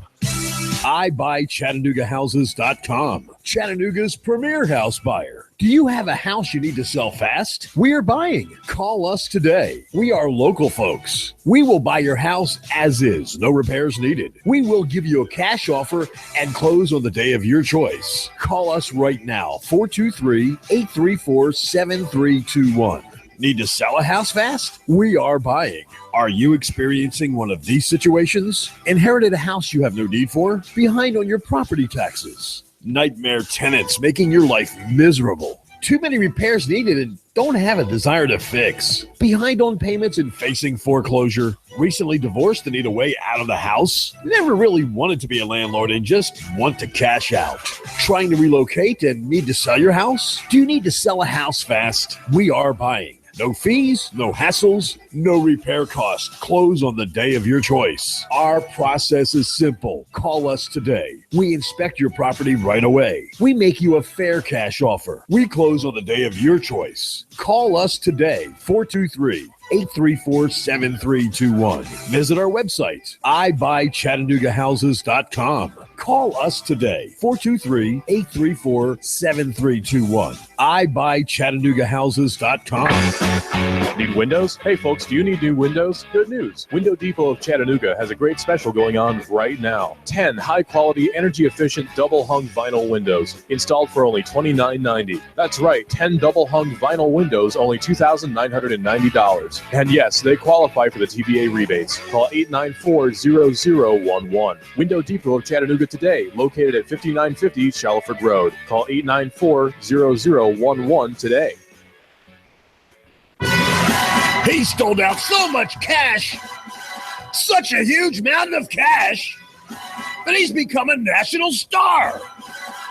iBuyChattanoogaHouses.com, Chattanooga's premier house buyer. Do you have a house you need to sell fast? We are buying. Call us today. We are local folks. We will buy your house as is, no repairs needed. We will give you a cash offer and close on the day of your choice. Call us right now, 423-834-7321. Need to sell a house fast? We are buying. Are you experiencing one of these situations? Inherited a house you have no need for? Behind on your property taxes? Nightmare tenants making your life miserable? Too many repairs needed and don't have a desire to fix? Behind on payments and facing foreclosure? Recently divorced and need a way out of the house? Never really wanted to be a landlord and just want to cash out? Trying to relocate and need to sell your house? Do you need to sell a house fast? We are buying. No fees, no hassles, no repair costs. Close on the day of your choice. Our process is simple. Call us today. We inspect your property right away. We make you a fair cash offer. We close on the day of your choice. Call us today, 423 423-834-7321. Visit our website, ibuychattanooga.com. Call us today, 423-834-7321. ibuychattanooga.com. Need windows? Hey folks, do you need new windows? Good news. Window Depot of Chattanooga has a great special going on right now. 10 high-quality, energy-efficient double-hung vinyl windows installed for only $29.90. That's right, 10 double-hung vinyl windows, only $2,990. And yes, they qualify for the TVA rebates. Call 894-0011. Window Depot of Chattanooga today, located at 5950 Shalford Road. Call 894-0011 today. He stole out so much cash, such a huge mountain of cash, that he's become a national star.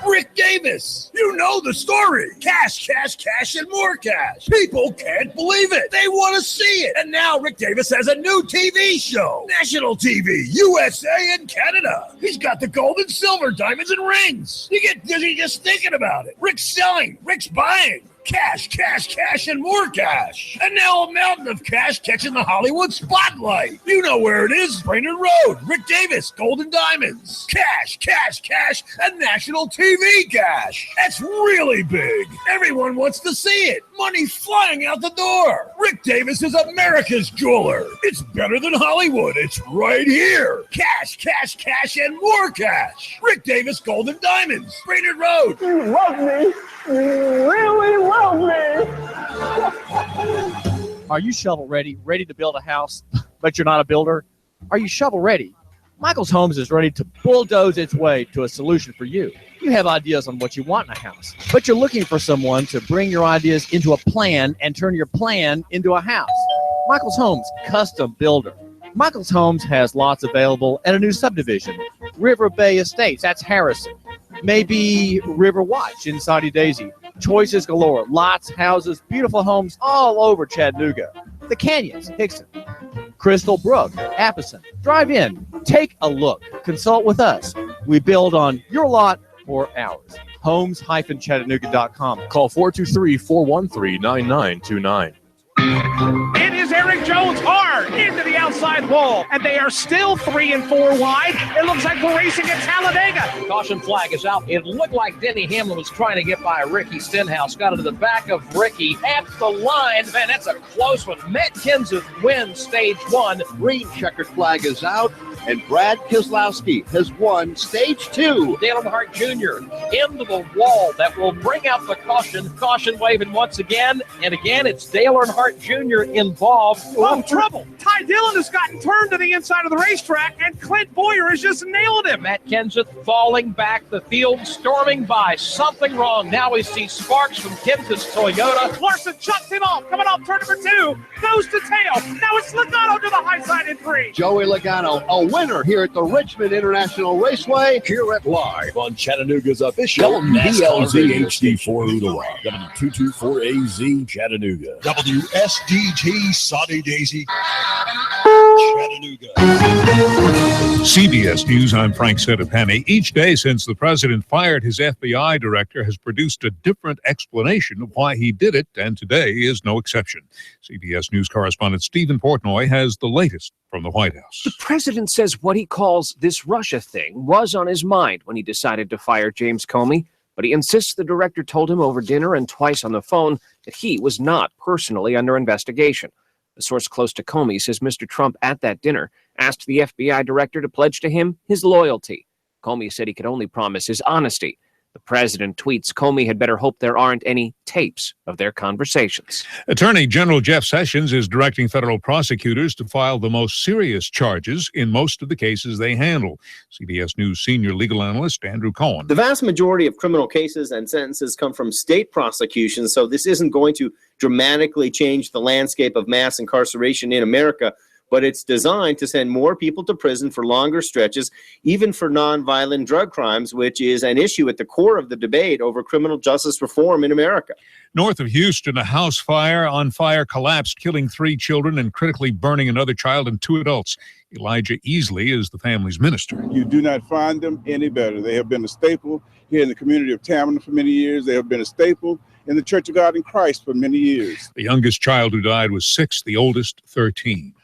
Rick Davis. You know the story. Cash, cash, cash, and more cash. People can't believe it. They want to see it. And now Rick Davis has a new TV show. National TV, USA and Canada. He's got the gold and silver, diamonds and rings. You get dizzy just thinking about it. Rick's selling. Rick's buying. Cash, cash, cash, and more cash. And now a mountain of cash catching the Hollywood spotlight. You know where it is. Brainerd Road. Rick Davis, Gold and Diamonds. Cash, cash, cash, and national TV cash. That's really big. Everyone wants to see it. Money flying out the door. Rick Davis is America's jeweler. It's better than Hollywood. It's right here. Cash, cash, cash, and more cash. Rick Davis, Gold and Diamonds. Brainerd Road. You love me. You really love me. Are you shovel ready to build a house, but you're not a builder? Are you shovel ready? Michael's Homes is ready to bulldoze its way to a solution for you. You have ideas on what you want in a house, but you're looking for someone to bring your ideas into a plan and turn your plan into a house. Michael's Homes, custom builder. Michael's Homes has lots available at a new subdivision, River Bay Estates, that's Harrison. Maybe River Watch in Saudi Daisy. Choices galore, lots, houses, beautiful homes all over Chattanooga. The Canyons, Hickson. Crystal Brook, Appleton. Drive in, take a look, consult with us. We build on your lot or ours. Homes-Chattanooga.com. Call 423-413-9929. It is Eric Jones hard into the outside wall, and they are still 3 and 4 wide. It looks like we're racing at Talladega. Caution flag is out. It looked like Denny Hamlin was trying to get by Ricky Stenhouse. Got into the back of Ricky at the line. Man, that's a close one. Matt Kenseth wins stage 1. Green checkered flag is out, and Brad Keselowski has won stage 2. Dale Earnhardt Jr. into the wall. That will bring out the caution. Caution waving once again. And again, it's Dale Earnhardt Jr. involved. Oh, trouble. Ty Dillon has gotten turned to the inside of the racetrack, and Clint Boyer has just nailed him. Matt Kenseth falling back. The field storming by. Something wrong. Now we see sparks from Kenseth's Toyota. Larson chucks him off. Coming off turn number 2. Goes to tail. Now it's Logano to the high side in 3. Joey Logano, a winner here at the Richmond International Raceway. Here at Live on Chattanooga's official WBLZ HD4 Ottawa, W224AZ Chattanooga, WSDT Saudi Daisy Chattanooga. CBS News, I'm Frank Sedapani. Each day since the president fired his FBI director has produced a different explanation of why he did it, and today is no exception. CBS News correspondent Stephen Portnoy has the latest from the White House. The president says what he calls this Russia thing was on his mind when he decided to fire James Comey, but he insists the director told him over dinner and twice on the phone that he was not personally under investigation. A source close to Comey says Mr. Trump at that dinner asked the FBI director to pledge to him his loyalty. Comey said he could only promise his honesty. The president tweets Comey had better hope there aren't any tapes of their conversations. Attorney General Jeff Sessions is directing federal prosecutors to file the most serious charges in most of the cases they handle. CBS News senior legal analyst Andrew Cohen. The vast majority of criminal cases and sentences come from state prosecutions, so this isn't going to dramatically change the landscape of mass incarceration in America. But it's designed to send more people to prison for longer stretches, even for nonviolent drug crimes, which is an issue at the core of the debate over criminal justice reform in America. North of Houston, a house fire on fire collapsed, killing 3 children and critically burning another child and 2 adults. Elijah Easley is the family's minister. You do not find them any better. They have been a staple here in the community of Tamron for many years. They have been a staple in the Church of God in Christ for many years. The youngest child who died was 6, the oldest 13.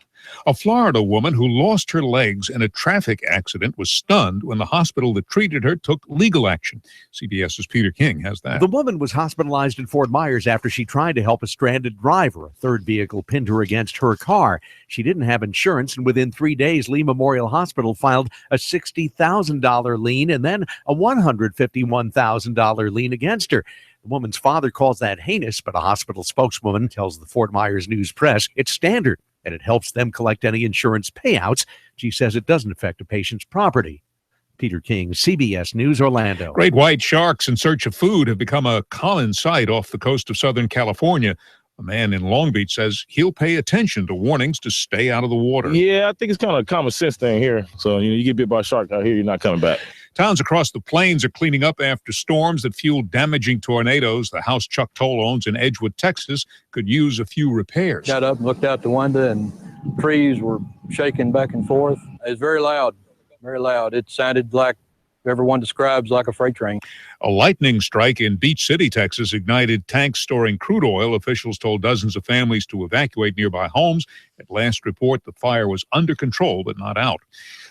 A Florida woman who lost her legs in a traffic accident was stunned when the hospital that treated her took legal action. CBS's Peter King has that. The woman was hospitalized in Fort Myers after she tried to help a stranded driver. A third vehicle pinned her against her car. She didn't have insurance, and within 3 days, Lee Memorial Hospital filed a $60,000 lien and then a $151,000 lien against her. The woman's father calls that heinous, but a hospital spokeswoman tells the Fort Myers News Press it's standard, and it helps them collect any insurance payouts. She says it doesn't affect a patient's property. Peter King, CBS News, Orlando. Great white sharks in search of food have become a common sight off the coast of Southern California. A man in Long Beach says he'll pay attention to warnings to stay out of the water. Yeah, I think it's kind of a common sense thing here. So, you get bit by a shark out here, you're not coming back. Towns across the plains are cleaning up after storms that fueled damaging tornadoes. The house Chuck Toll owns in Edgewood, Texas, could use a few repairs. Got up, looked out the window, and trees were shaking back and forth. It was very loud, very loud. It sounded like everyone describes like a freight train. A lightning strike in Beach City, Texas, ignited tanks storing crude oil. Officials told dozens of families to evacuate nearby homes. At last report, the fire was under control, but not out.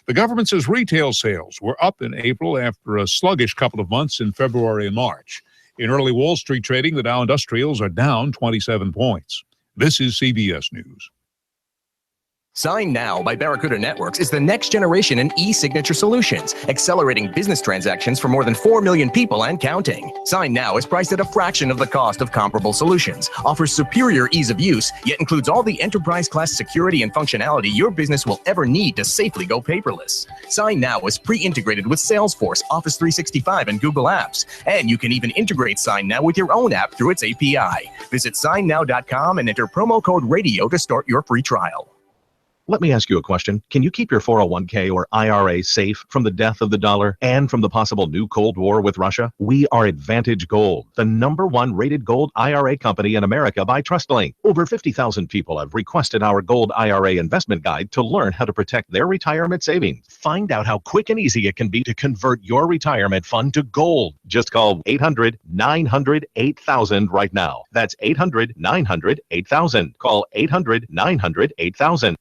The government says retail sales were up in April after a sluggish couple of months in February and March. In early Wall Street trading, the Dow Industrials are down 27 points. This is CBS News. Sign Now by Barracuda Networks is the next generation in e-signature solutions, accelerating business transactions for more than 4 million people and counting. Sign Now is priced at a fraction of the cost of comparable solutions, offers superior ease of use, yet includes all the enterprise-class security and functionality your business will ever need to safely go paperless. Sign Now is pre-integrated with Salesforce, Office 365, and Google Apps, and you can even integrate Sign Now with your own app through its API. Visit signnow.com and enter promo code RADIO to start your free trial. Let me ask you a question. Can you keep your 401k or IRA safe from the death of the dollar and from the possible new Cold War with Russia? We are Advantage Gold, the #1 rated gold IRA company in America by TrustLink. Over 50,000 people have requested our gold IRA investment guide to learn how to protect their retirement savings. Find out how quick and easy it can be to convert your retirement fund to gold. Just call 800-900-8000 right now. That's 800-900-8000. Call 800-900-8000.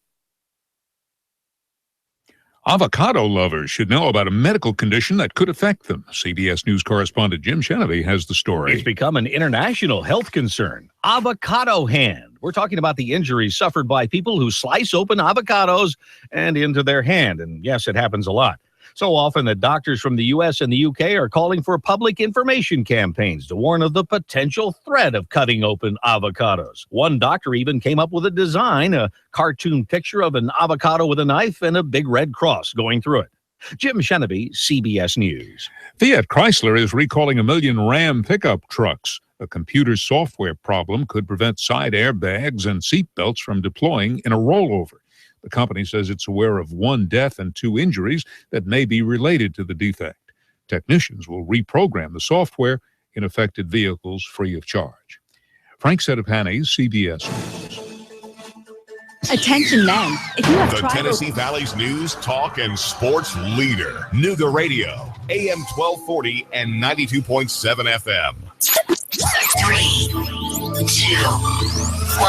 Avocado lovers should know about a medical condition that could affect them. CBS News correspondent Jim Shenevy has the story. It's become an international health concern. Avocado hand. We're talking about the injuries suffered by people who slice open avocados and into their hand. And yes, it happens a lot. So often that doctors from the U.S. and the U.K. are calling for public information campaigns to warn of the potential threat of cutting open avocados. One doctor even came up with a design, a cartoon picture of an avocado with a knife and a big red cross going through it. Jim Shenevy, CBS News. Fiat Chrysler is recalling 1 million Ram pickup trucks. A computer software problem could prevent side airbags and seat belts from deploying in a rollover. The company says it's aware of 1 death and 2 injuries that may be related to the defect. Technicians will reprogram the software in affected vehicles free of charge. Frank Sedapani, CBS News. Attention men, if you have The tried Tennessee Valley's news, talk, and sports leader, Nooga Radio, AM 1240 and 92.7 FM. 3, 2, 1.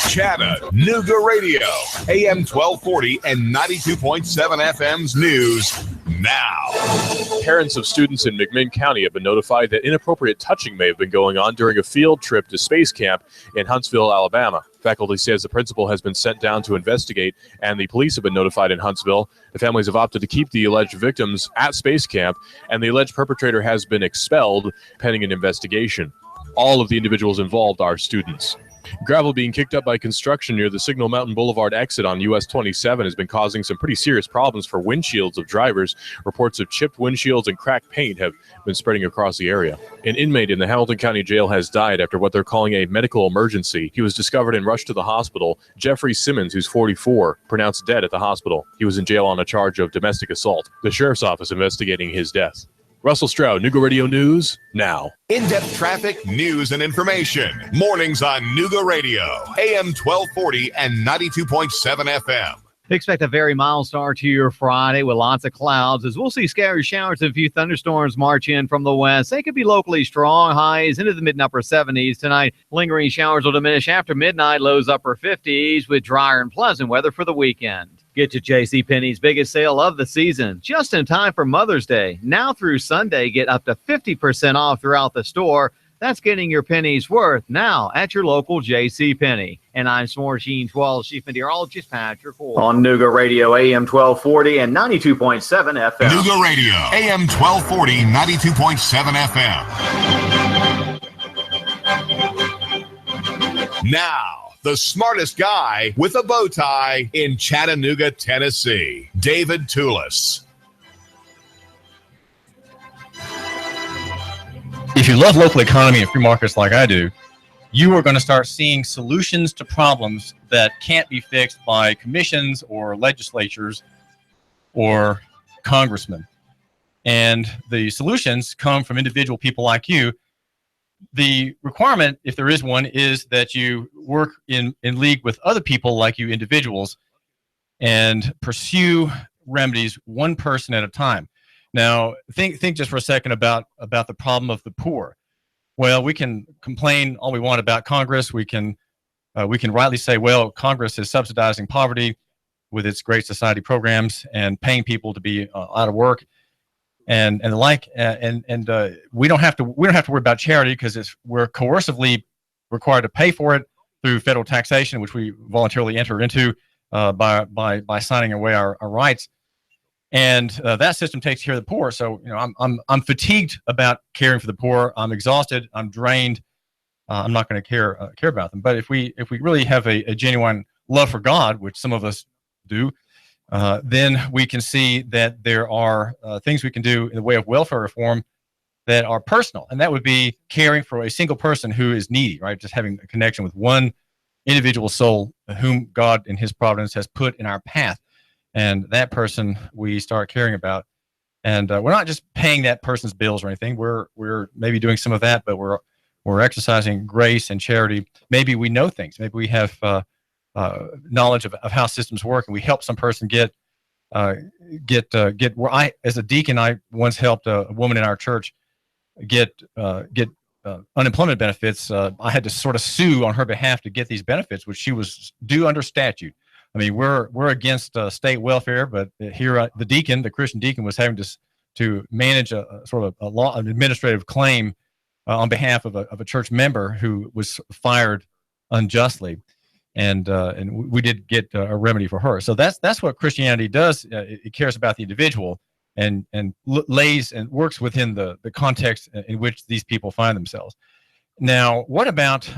Chattanooga Radio, AM 1240 and 92.7 FM's news now. Parents of students in McMinn County have been notified that inappropriate touching may have been going on during a field trip to Space Camp in Huntsville, Alabama. Faculty says the principal has been sent down to investigate, and the police have been notified in Huntsville. The families have opted to keep the alleged victims at Space Camp, and the alleged perpetrator has been expelled pending an investigation. All of the individuals involved are students. Gravel being kicked up by construction near the Signal Mountain Boulevard exit on US 27 has been causing some pretty serious problems for windshields of drivers. Reports of chipped windshields and cracked paint have been spreading across the area. An inmate in the Hamilton County Jail has died after what they're calling a medical emergency. He was discovered and rushed to the hospital. Jeffrey Simmons, who's 44, pronounced dead at the hospital. He was in jail on a charge of domestic assault. The sheriff's office investigating his death. Russell Stroud, Nooga Radio News, now. In-depth traffic, news, and information. Mornings on Nooga Radio, AM 1240 and 92.7 FM. Expect a very mild start to your Friday with lots of clouds as we'll see scattered showers and a few thunderstorms march in from the west. They could be locally strong, highs into the mid and upper 70s tonight. Lingering showers will diminish after midnight, lows upper 50s with drier and pleasant weather for the weekend. Get to JCPenney's biggest sale of the season, just in time for Mother's Day. Now through Sunday, get up to 50% off throughout the store. That's getting your pennies worth now at your local JCPenney. And I'm S'more Sheen 12, Chief Meteorologist Patrick Ford. On Nooga Radio, AM 1240 and 92.7 FM. Nooga Radio, AM 1240, 92.7 FM. Now, the smartest guy with a bow tie in Chattanooga, Tennessee, David Tulis. If you love local economy and free markets like I do, you are going to start seeing solutions to problems that can't be fixed by commissions or legislatures or congressmen. And the solutions come from individual people like you. The requirement, if there is one, is that you work in league with other people like you individuals and pursue remedies one person at a time. Now, think just for a second about the problem of the poor. Well, we can complain all we want about Congress. We can rightly say, well, Congress is subsidizing poverty with its Great Society programs and paying people to be out of work, and the like. We don't have to worry about charity because we're coercively required to pay for it through federal taxation, which we voluntarily enter into by signing away our rights. And that system takes care of the poor. So, I'm fatigued about caring for the poor. I'm exhausted. I'm drained. I'm not going to care about them. But if we really have a genuine love for God, which some of us do, then we can see that there are things we can do in the way of welfare reform that are personal, and that would be caring for a single person who is needy. Right, just having a connection with one individual soul whom God in His providence has put in our path. And that person we start caring about, and we're not just paying that person's bills or anything. We're maybe doing some of that, but we're exercising grace and charity. Maybe we know things. Maybe we have knowledge of how systems work, and we help some person get. Where I, as a deacon, I once helped a woman in our church get unemployment benefits. I had to sort of sue on her behalf to get these benefits, which she was due under statute. I mean, we're against state welfare, but here the Christian deacon, was having to manage an administrative claim on behalf of a church member who was fired unjustly, and we did get a remedy for her. So that's what Christianity does. It cares about the individual and lays and works within the context in which these people find themselves. Now, what about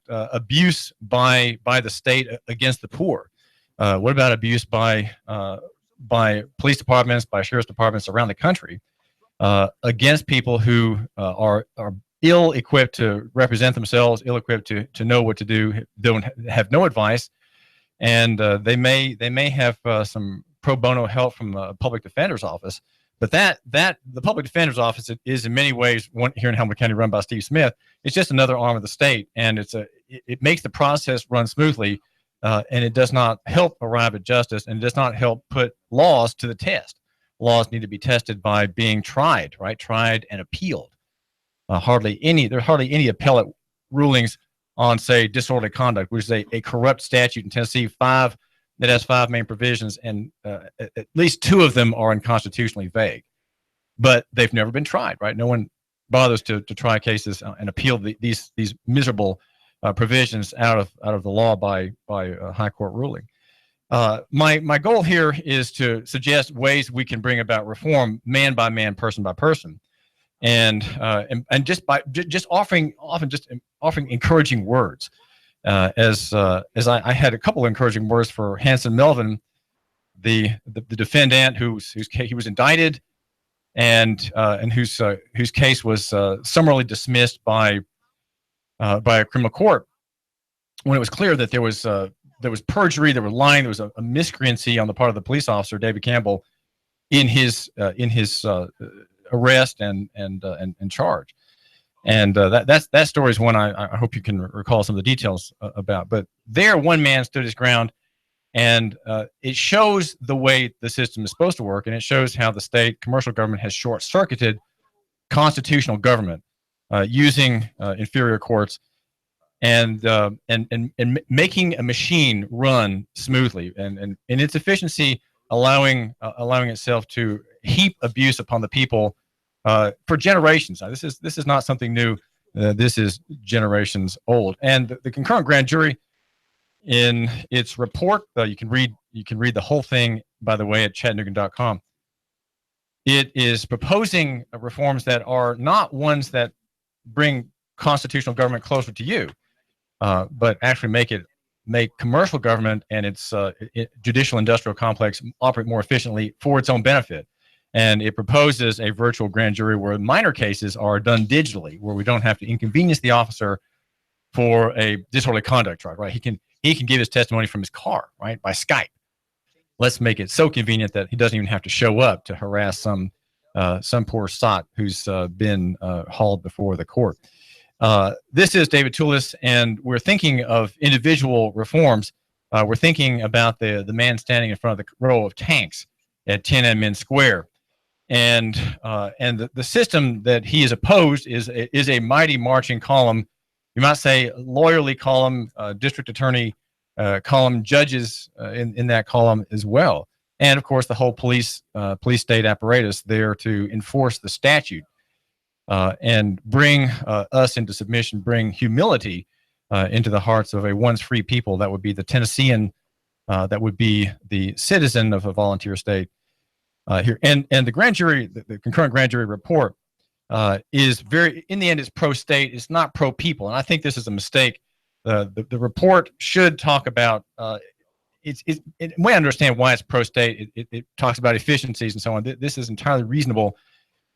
abuse by the state against the poor? What about abuse by police departments, by sheriff's departments around the country against people who are ill-equipped to represent themselves, ill-equipped to know what to do, don't have no advice, and they may have some pro bono help from the public defender's office. But that the public defender's office is in many ways one here in Hamilton County run by Steve Smith. It's just another arm of the state, and it makes the process run smoothly, and it does not help arrive at justice, and it does not help put laws to the test. Laws need to be tested by being tried and appealed. There's hardly any appellate rulings on, say, disorderly conduct, which is a corrupt statute in Tennessee, that has 5 main provisions, and at least 2 of them are unconstitutionally vague. But they've never been tried, right? No one bothers to try cases and appeal these miserable provisions out of the law by a high court ruling. My goal here is to suggest ways we can bring about reform, man by man, person by person, and just offering encouraging words. As I had a couple of encouraging words for Hanson Melvin, the defendant he was indicted, and whose case was summarily dismissed by a criminal court when it was clear that there was perjury, there was lying, there was a miscreancy on the part of the police officer David Campbell in his arrest and charge. And that story is one I hope you can recall some of the details about. But there, one man stood his ground, and it shows the way the system is supposed to work, and it shows how the state commercial government has short-circuited constitutional government using inferior courts and making a machine run smoothly, and in its efficiency, allowing itself to heap abuse upon the people for generations. Now, this is not something new. This is generations old. And the concurrent grand jury, in its report, you can read the whole thing, by the way, at Chattanooga.com. It is proposing reforms that are not ones that bring constitutional government closer to you, but actually make commercial government and its judicial industrial complex operate more efficiently for its own benefit. And it proposes a virtual grand jury where minor cases are done digitally, where we don't have to inconvenience the officer for a disorderly conduct charge, right? He can give his testimony from his car, right, by Skype. Let's make it so convenient that he doesn't even have to show up to harass some poor sot who's been hauled before the court. This is David Tulis, and we're thinking of individual reforms. We're thinking about the man standing in front of the row of tanks at Tiananmen Square. And the system that he has opposed is a mighty marching column. You might say lawyerly column, district attorney column, judges in that column as well, and of course the whole police state apparatus there to enforce the statute and bring us into submission, bring humility into the hearts of a once free people. That would be the Tennessean, that would be the citizen of a volunteer state. Here and the grand jury, the concurrent grand jury report is very, in the end, it's pro-state. It's not pro-people, and I think this is a mistake. The report should talk about we understand why it's pro-state. It talks about efficiencies and so on. This is entirely reasonable,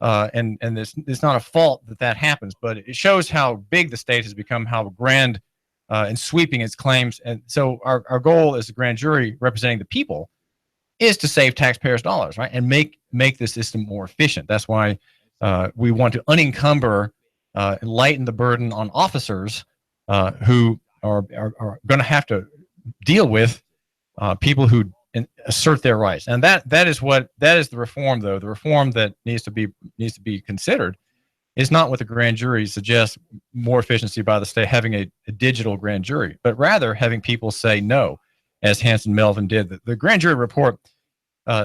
and it's not a fault that happens. But it shows how big the state has become, how grand and sweeping its claims. And so our goal as a grand jury representing the people is to save taxpayers' dollars, right, and make the system more efficient. That's why we want to unencumber and lighten the burden on officers who are going to have to deal with people who assert their rights. And that is the reform, though. The reform that needs to be considered is not what the grand jury suggests, more efficiency by the state, having a digital grand jury, but rather having people say no, as Hanson Melvin did. The grand jury report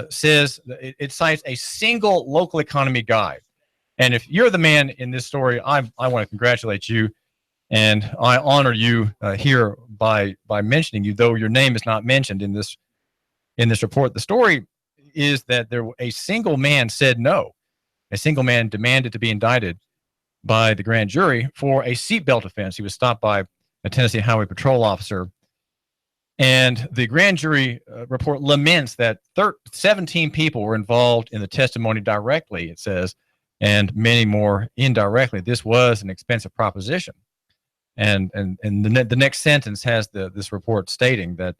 says it cites a single local economy guide. And if you're the man in this story, I want to congratulate you, and I honor you here by mentioning you, though your name is not mentioned in this report. The story is that a single man said no. A single man demanded to be indicted by the grand jury for a seatbelt offense. He was stopped by a Tennessee Highway Patrol officer. And the grand jury report laments that 17 people were involved in the testimony directly, it says, and many more indirectly. This was an expensive proposition. And the next sentence has this report stating that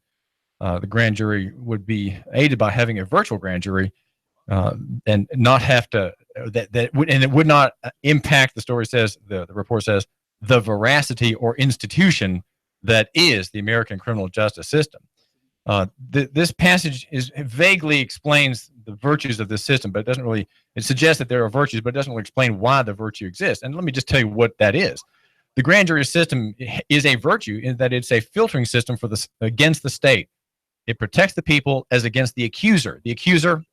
the grand jury would be aided by having a virtual grand jury and not have to, it would not impact, the story says, the report says, the veracity or institution that is the American criminal justice system. This passage vaguely explains the virtues of this system, but it doesn't really, it suggests that there are virtues, but it doesn't really explain why the virtue exists. And let me just tell you what that is. The grand jury system is a virtue in that it's a filtering system against the state. It protects the people as against the accuser. The accuser,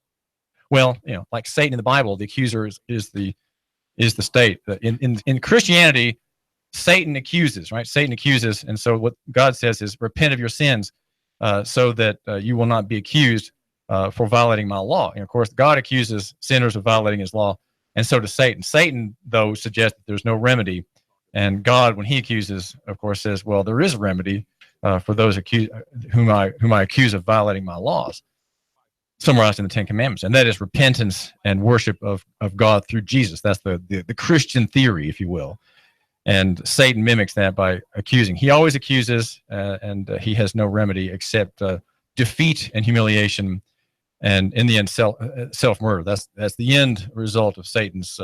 well, like Satan in the Bible, the accuser is the state. In Christianity, Satan accuses, right? Satan accuses, and so what God says is repent of your sins so that you will not be accused for violating my law. And of course, God accuses sinners of violating his law, and so does Satan. Satan, though, suggests that there's no remedy, and God, when he accuses, of course, says, well, there is a remedy for those whom I accuse of violating my laws, summarized in the Ten Commandments, and that is repentance and worship of God through Jesus. That's the Christian theory, if you will. And Satan mimics that by accusing. He always accuses, and he has no remedy except defeat and humiliation and in the end, self murder. That's the end result of Satan's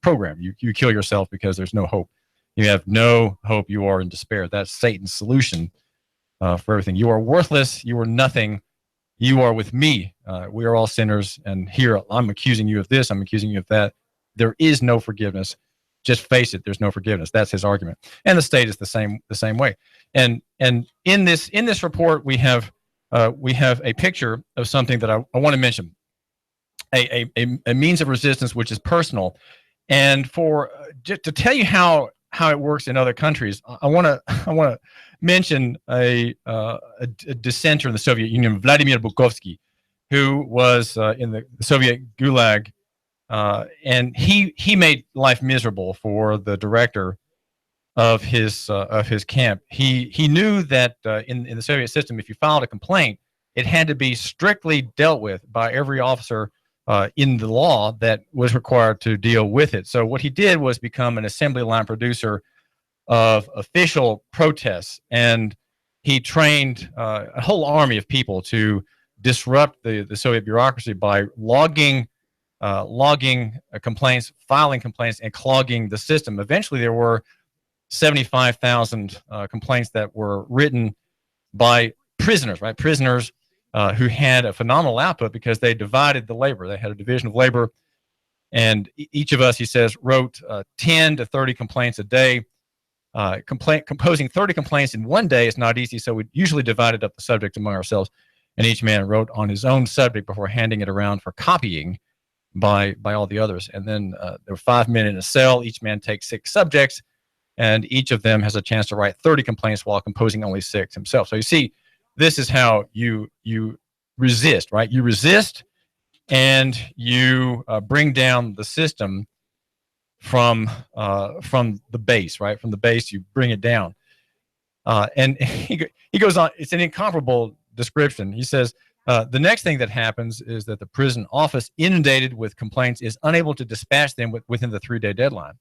program. You kill yourself because there's no hope. You have no hope. You are in despair. That's Satan's solution for everything. You are worthless. You are nothing. You are with me. We are all sinners, and here I'm accusing you of this. I'm accusing you of that. There is no forgiveness. Just face it. There's no forgiveness. That's his argument, and the state is the same way. And in this report, we have a picture of something that I want to mention, a means of resistance which is personal, and for just to tell you how it works in other countries, I want to mention a dissenter in the Soviet Union, Vladimir Bukovsky, who was in the Soviet Gulag, and he made life miserable for the director of his camp. He knew that in the Soviet system, if you filed a complaint, it had to be strictly dealt with by every officer in the law that was required to deal with it. So what he did was become an assembly line producer of official protests, and he trained a whole army of people to disrupt the Soviet bureaucracy by logging complaints, filing complaints, and clogging the system. Eventually, there were 75,000 complaints that were written by prisoners, right? Prisoners who had a phenomenal output because they divided the labor. They had a division of labor, and each of us, he says, wrote 10 to 30 complaints a day. Composing 30 complaints in one day is not easy, so we usually divided up the subject among ourselves, and each man wrote on his own subject before handing it around for copying by all the others. And then there were 5 men in a cell. Each man takes 6 subjects, and each of them has a chance to write 30 complaints while composing only 6 himself. So you see, this is how you resist, right? You resist, and you bring down the system from the base, right? From the base, you bring it down. And he goes on. It's an incomparable description. He says, the next thing that happens is that the prison office, inundated with complaints, is unable to dispatch them within the 3-day deadline.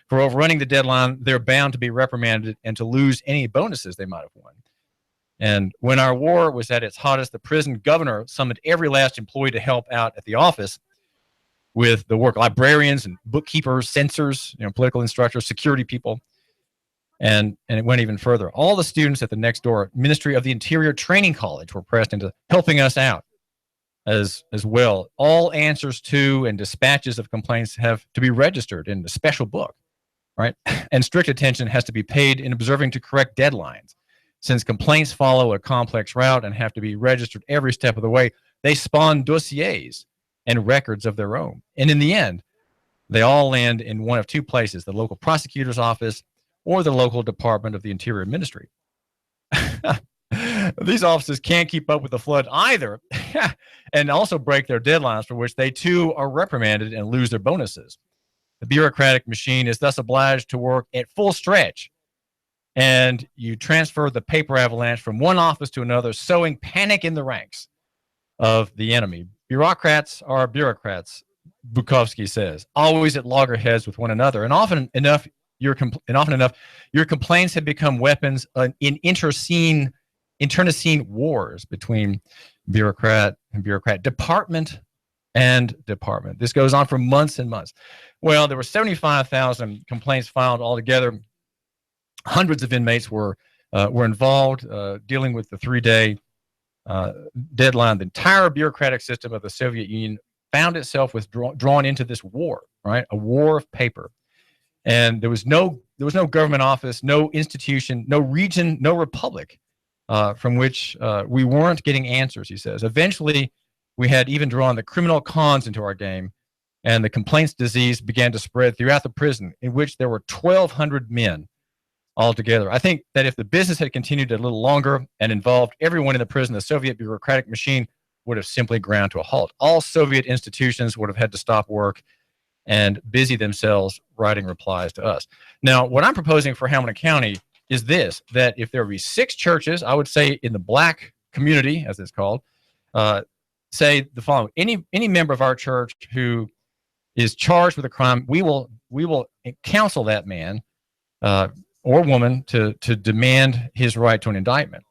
For overrunning the deadline, they're bound to be reprimanded and to lose any bonuses they might have won. And when our war was at its hottest, the prison governor summoned every last employee to help out at the office with the work, librarians and bookkeepers, censors, political instructors, security people. And it went even further. All the students at the next door Ministry of the Interior Training College were pressed into helping us out as well. All answers to and dispatches of complaints have to be registered in a special book, right? And strict attention has to be paid in observing to correct deadlines. Since complaints follow a complex route and have to be registered every step of the way, they spawn dossiers and records of their own. And in the end, they all land in one of 2 places, the local prosecutor's office or the local Department of the Interior Ministry. These offices can't keep up with the flood either, and also break their deadlines, for which they too are reprimanded and lose their bonuses. The bureaucratic machine is thus obliged to work at full stretch, and you transfer the paper avalanche from one office to another, sowing panic in the ranks of the enemy. Bureaucrats are bureaucrats, Bukovsky says, always at loggerheads with one another, and often enough your complaints have become weapons in internecine wars between bureaucrat and bureaucrat, department and department. This goes on for months and months. Well, there were 75,000 complaints filed altogether. Hundreds of inmates were involved dealing with the 3-day deadline. The entire bureaucratic system of the Soviet Union found itself drawn into this war, right? A war of paper. And there was no government office, no institution, no region, no republic from which we weren't getting answers, he says. Eventually, we had even drawn the criminal cons into our game, and the complaints disease began to spread throughout the prison, in which there were 1,200 men altogether. I think that if the business had continued a little longer and involved everyone in the prison, the Soviet bureaucratic machine would have simply ground to a halt. All Soviet institutions would have had to stop work and busy themselves writing replies to us. Now, what I'm proposing for Hamilton County is this, that if there be 6 churches, I would say in the black community, as it's called, say the following: any member of our church who is charged with a crime, we will counsel that man or woman to demand his right to an indictment.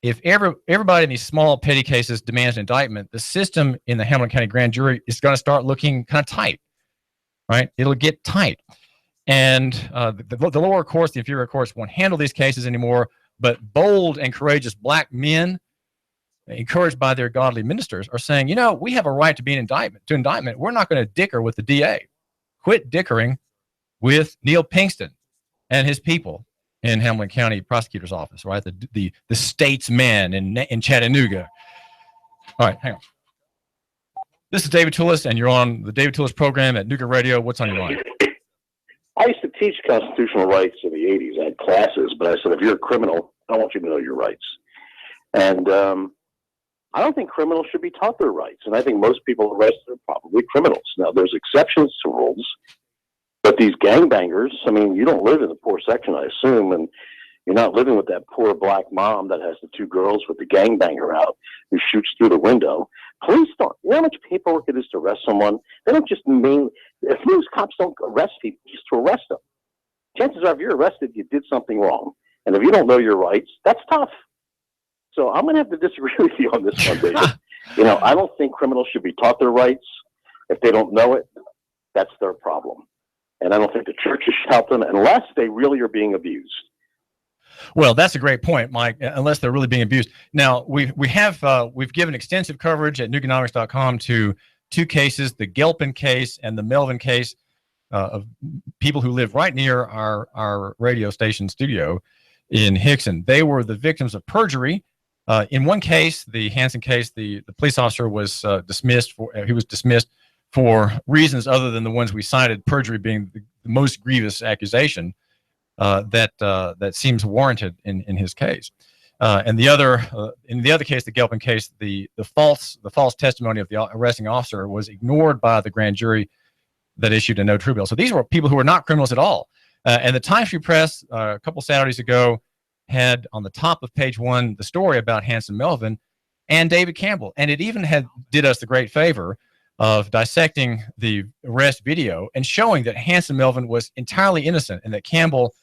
if everybody in these small petty cases demands an indictment, the system in the Hamilton County grand jury is going to start looking kind of tight, right? It'll get tight. And the lower courts, the inferior courts, won't handle these cases anymore, but bold and courageous black men, encouraged by their godly ministers, are saying, you know, we have a right to be an indictment. We're not going to dicker with the DA. Quit dickering with Neil Pinkston and his people in Hamilton County Prosecutor's Office, right? The statesman in Chattanooga. All right, hang on. This is David Tulis, and you're on the David Tulis program at Nooga Radio. What's on your mind? I used to teach constitutional rights in the 80s. I had classes, but I said, if you're a criminal, I want you to know your rights. And I don't think criminals should be taught their rights. And I think most people arrested are probably criminals. Now, there's exceptions to rules, but these gangbangers, I mean, you don't live in the poor section, I assume, and you're not living with that poor black mom that has the two girls with the gangbanger out who shoots through the window. Police don't, you know how much paperwork it is to arrest someone? They don't just mean, if these cops don't arrest people just to arrest them. Chances are if you're arrested, you did something wrong. And if you don't know your rights, that's tough. So I'm going to have to disagree with you on this one, David. You know, I don't think criminals should be taught their rights. If they don't know it, that's their problem. And I don't think the churches should help them unless they really are being abused. Well, that's a great point, Mike, unless they're really being abused. Now, we've given extensive coverage at Nooganomics.com to two cases, the Gelpin case and the Melvin case, of people who live right near our radio station studio in Hickson. They were the victims of perjury. In one case, the Hansen case, the police officer was dismissed for reasons other than the ones we cited, perjury being the most grievous accusation that seems warranted in his case. And in the other case, the Gelpin case, the false testimony of the arresting officer was ignored by the grand jury that issued a no true bill. So these were people who were not criminals at all. And the Times Free Press a couple Saturdays ago had on the top of page 1 the story about Hansen Melvin and David Campbell. And it even did us the great favor of dissecting the arrest video and showing that Hansen Melvin was entirely innocent and that Campbell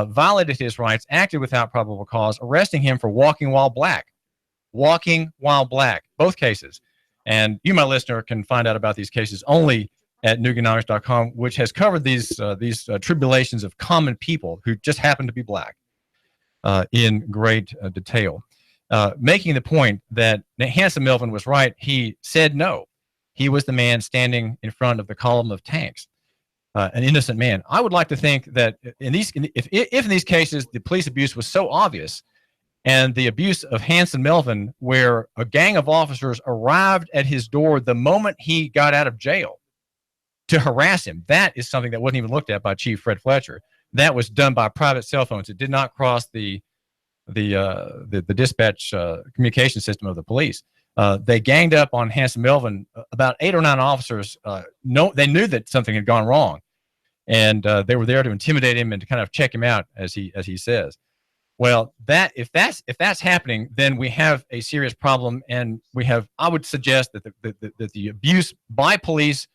violated his rights, acted without probable cause, arresting him for walking while black. Walking while black, both cases. And you, my listener, can find out about these cases only at Nooganomics.com, which has covered these tribulations of common people who just happen to be black in great detail, making the point that Hansen Melvin was right. He said no. He was the man standing in front of the column of tanks, an innocent man. I would like to think that if in these cases the police abuse was so obvious, and the abuse of Hansen Melvin, where a gang of officers arrived at his door the moment he got out of jail to harass him, that is something that wasn't even looked at by Chief Fred Fletcher. That was done by private cell phones. It did not cross the dispatch communication system of the police. They ganged up on Hansen Melvin. About 8 or 9 officers. They knew that something had gone wrong, and they were there to intimidate him and to kind of check him out, as he says. Well, if that's happening, then we have a serious problem, and I would suggest that the abuse by police,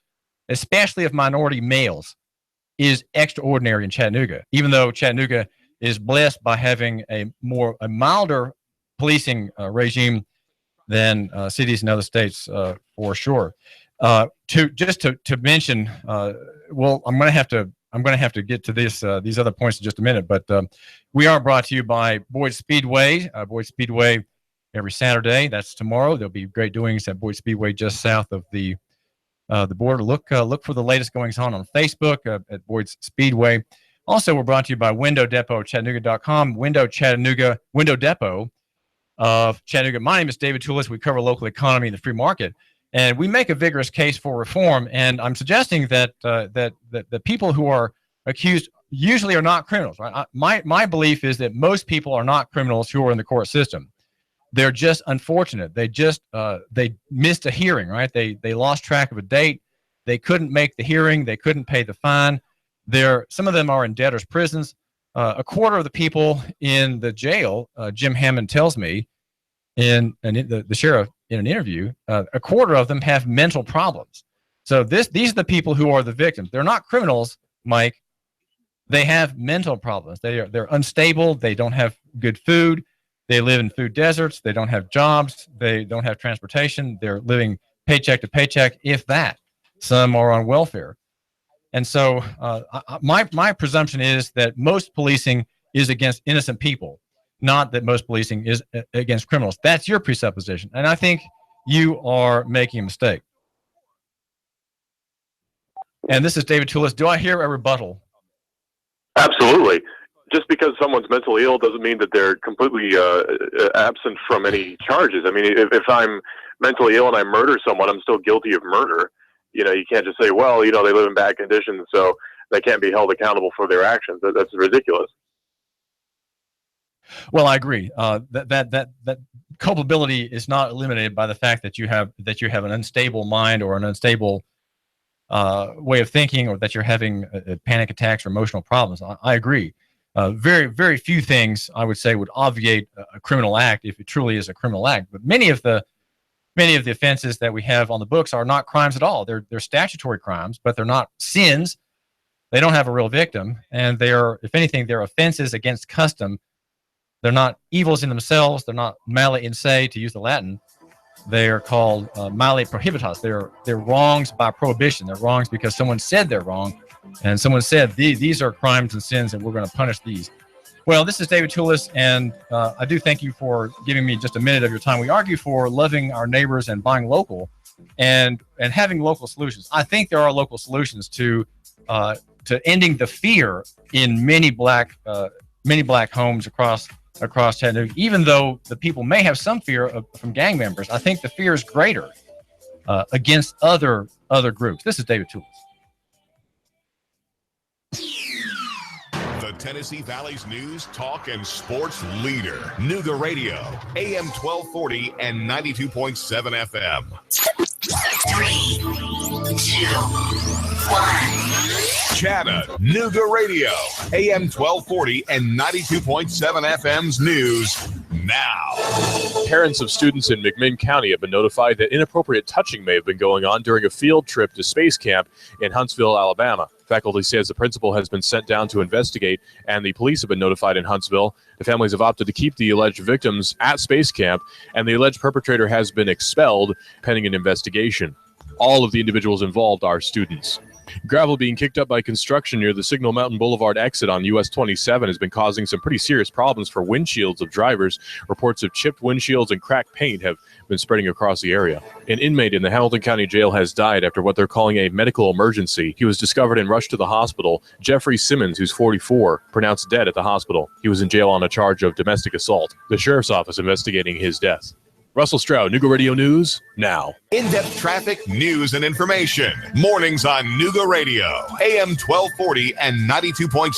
especially of minority males, is extraordinary in Chattanooga, even though Chattanooga is blessed by having a milder policing regime than cities in other states, for sure. To mention, well, I'm going to have to get to these other points in just a minute, but we are brought to you by Boyd Speedway. Boyd Speedway every Saturday. That's tomorrow. There'll be great doings at Boyd Speedway just south of the border. Look for the latest goings on Facebook at Boyd's Speedway. Also, we're brought to you by Window Depot, Chattanooga.com. Window Depot of Chattanooga. My name is David Tulis. We cover local economy and the free market, and we make a vigorous case for reform. And I'm suggesting that the people who are accused usually are not criminals. Right? My belief is that most people are not criminals who are in the court system. They're just unfortunate. They missed a hearing, right? They lost track of a date. They couldn't make the hearing. They couldn't pay the fine. Some of them are in debtors' prisons. A quarter of the people in the jail, Jim Hammond tells me, the sheriff in an interview, a quarter of them have mental problems. So these are the people who are the victims. They're not criminals, Mike. They have mental problems. They're unstable. They don't have good food. They live in food deserts. They don't have jobs. They don't have transportation. They're living paycheck to paycheck, if that. Some are on welfare. And so my presumption is that most policing is against innocent people, not that most policing is against criminals. That's your presupposition. And I think you are making a mistake. And this is David Tulis. Do I hear a rebuttal? Absolutely. Just because someone's mentally ill doesn't mean that they're completely absent from any charges. I mean, if I'm mentally ill and I murder someone, I'm still guilty of murder. You know, you can't just say, well, you know, they live in bad conditions, so they can't be held accountable for their actions. That's ridiculous. Well, I agree. That culpability is not eliminated by the fact that you have an unstable mind or an unstable way of thinking, or that you're having panic attacks or emotional problems. I agree. Very, very few things I would say would obviate a criminal act if it truly is a criminal act. But many of the offenses that we have on the books are not crimes at all. They're statutory crimes, but they're not sins. They don't have a real victim, and they are, if anything, they're offenses against custom. They're not evils in themselves. They're not male in se, to use the Latin. They are called male prohibitas. They're wrongs by prohibition. They're wrongs because someone said they're wrong, and someone said these are crimes and sins, and we're going to punish these. Well, this is David Tulis, and I do thank you for giving me just a minute of your time. We argue for loving our neighbors and buying local, and having local solutions. I think there are local solutions to ending the fear in many black homes across Chattanooga. Even though the people may have some fear from gang members, I think the fear is greater against other groups. This is David Tulis. The Tennessee Valley's news, talk, and sports leader. Nooga Radio, AM 1240 and 92.7 FM. 3, 2, 1. Chattanooga Radio, AM 1240 and 92.7 FM's news now. Parents of students in McMinn County have been notified that inappropriate touching may have been going on during a field trip to Space Camp in Huntsville, Alabama. Faculty says the principal has been sent down to investigate, and the police have been notified in Huntsville. The families have opted to keep the alleged victims at Space Camp, and the alleged perpetrator has been expelled pending an investigation. All of the individuals involved are students. Gravel being kicked up by construction near the Signal Mountain Boulevard exit on US 27 has been causing some pretty serious problems for windshields of drivers. Reports of chipped windshields and cracked paint have been spreading across the area. An inmate in the Hamilton County Jail has died after what they're calling a medical emergency. He was discovered and rushed to the hospital. Jeffrey Simmons, who's 44, pronounced dead at the hospital. He was in jail on a charge of domestic assault. The sheriff's office investigating his death. Russell Stroud, Nooga Radio News, now. In-depth traffic, news, and information. Mornings on Nooga Radio, AM 1240 and 92.7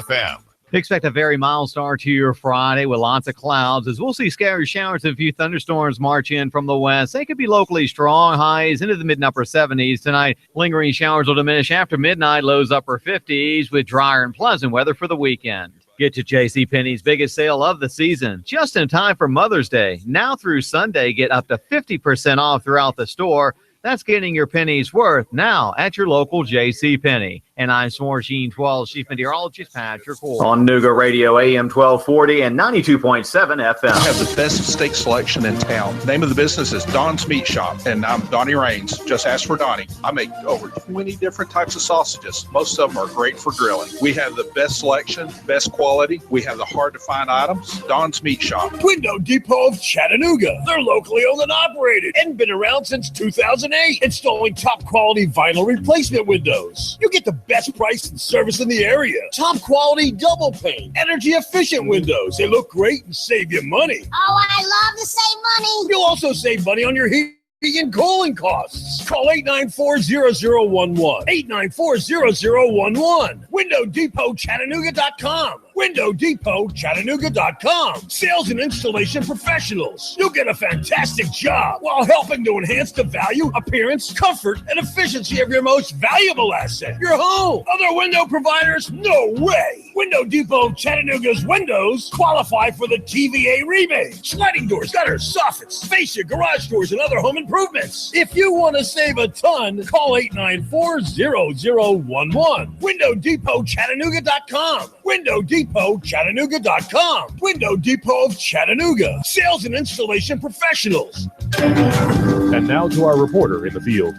FM. Expect a very mild start to your Friday with lots of clouds, as we'll see scattered showers and a few thunderstorms march in from the west. They could be locally strong, highs into the mid and upper 70s tonight. Lingering showers will diminish after midnight, lows upper 50s, with drier and pleasant weather for the weekend. Get to JCPenney's biggest sale of the season, just in time for Mother's Day. Now through Sunday, get up to 50% off throughout the store. That's getting your pennies worth now at your local JCPenney. And I'm Swarsheen 12, Chief Meteorologist Patrick Ward. On Nooga Radio, AM 1240 and 92.7 FM. I have the best steak selection in town. The name of the business is Don's Meat Shop, and I'm Donnie Raines. Just ask for Donnie. I make over 20 different types of sausages. Most of them are great for grilling. We have the best selection, best quality. We have the hard-to-find items. Don's Meat Shop. Window Depot of Chattanooga. They're locally owned and operated and been around since 2008. Installing top-quality vinyl replacement windows. You get the best price and service in the area. Top quality double pane, energy efficient windows. They look great and save you money. Oh, I love to save money. You'll also save money on your heating and cooling costs. Call 894-0011. 894-0011. WindowDepotChattanooga.com. WindowDepotChattanooga.com. Sales and installation professionals. You'll get a fantastic job while helping to enhance the value, appearance, comfort, and efficiency of your most valuable asset, your home. Other window providers? No way. Window Depot Chattanooga's windows qualify for the TVA rebate. Sliding doors, gutters, soffits, fascia, garage doors, and other home improvements. If you want to save a ton, call 894-0011. WindowDepotChattanooga.com. Window Depot, Chattanooga.com. Window Depot of Chattanooga. Sales and installation professionals. And now to our reporter in the field.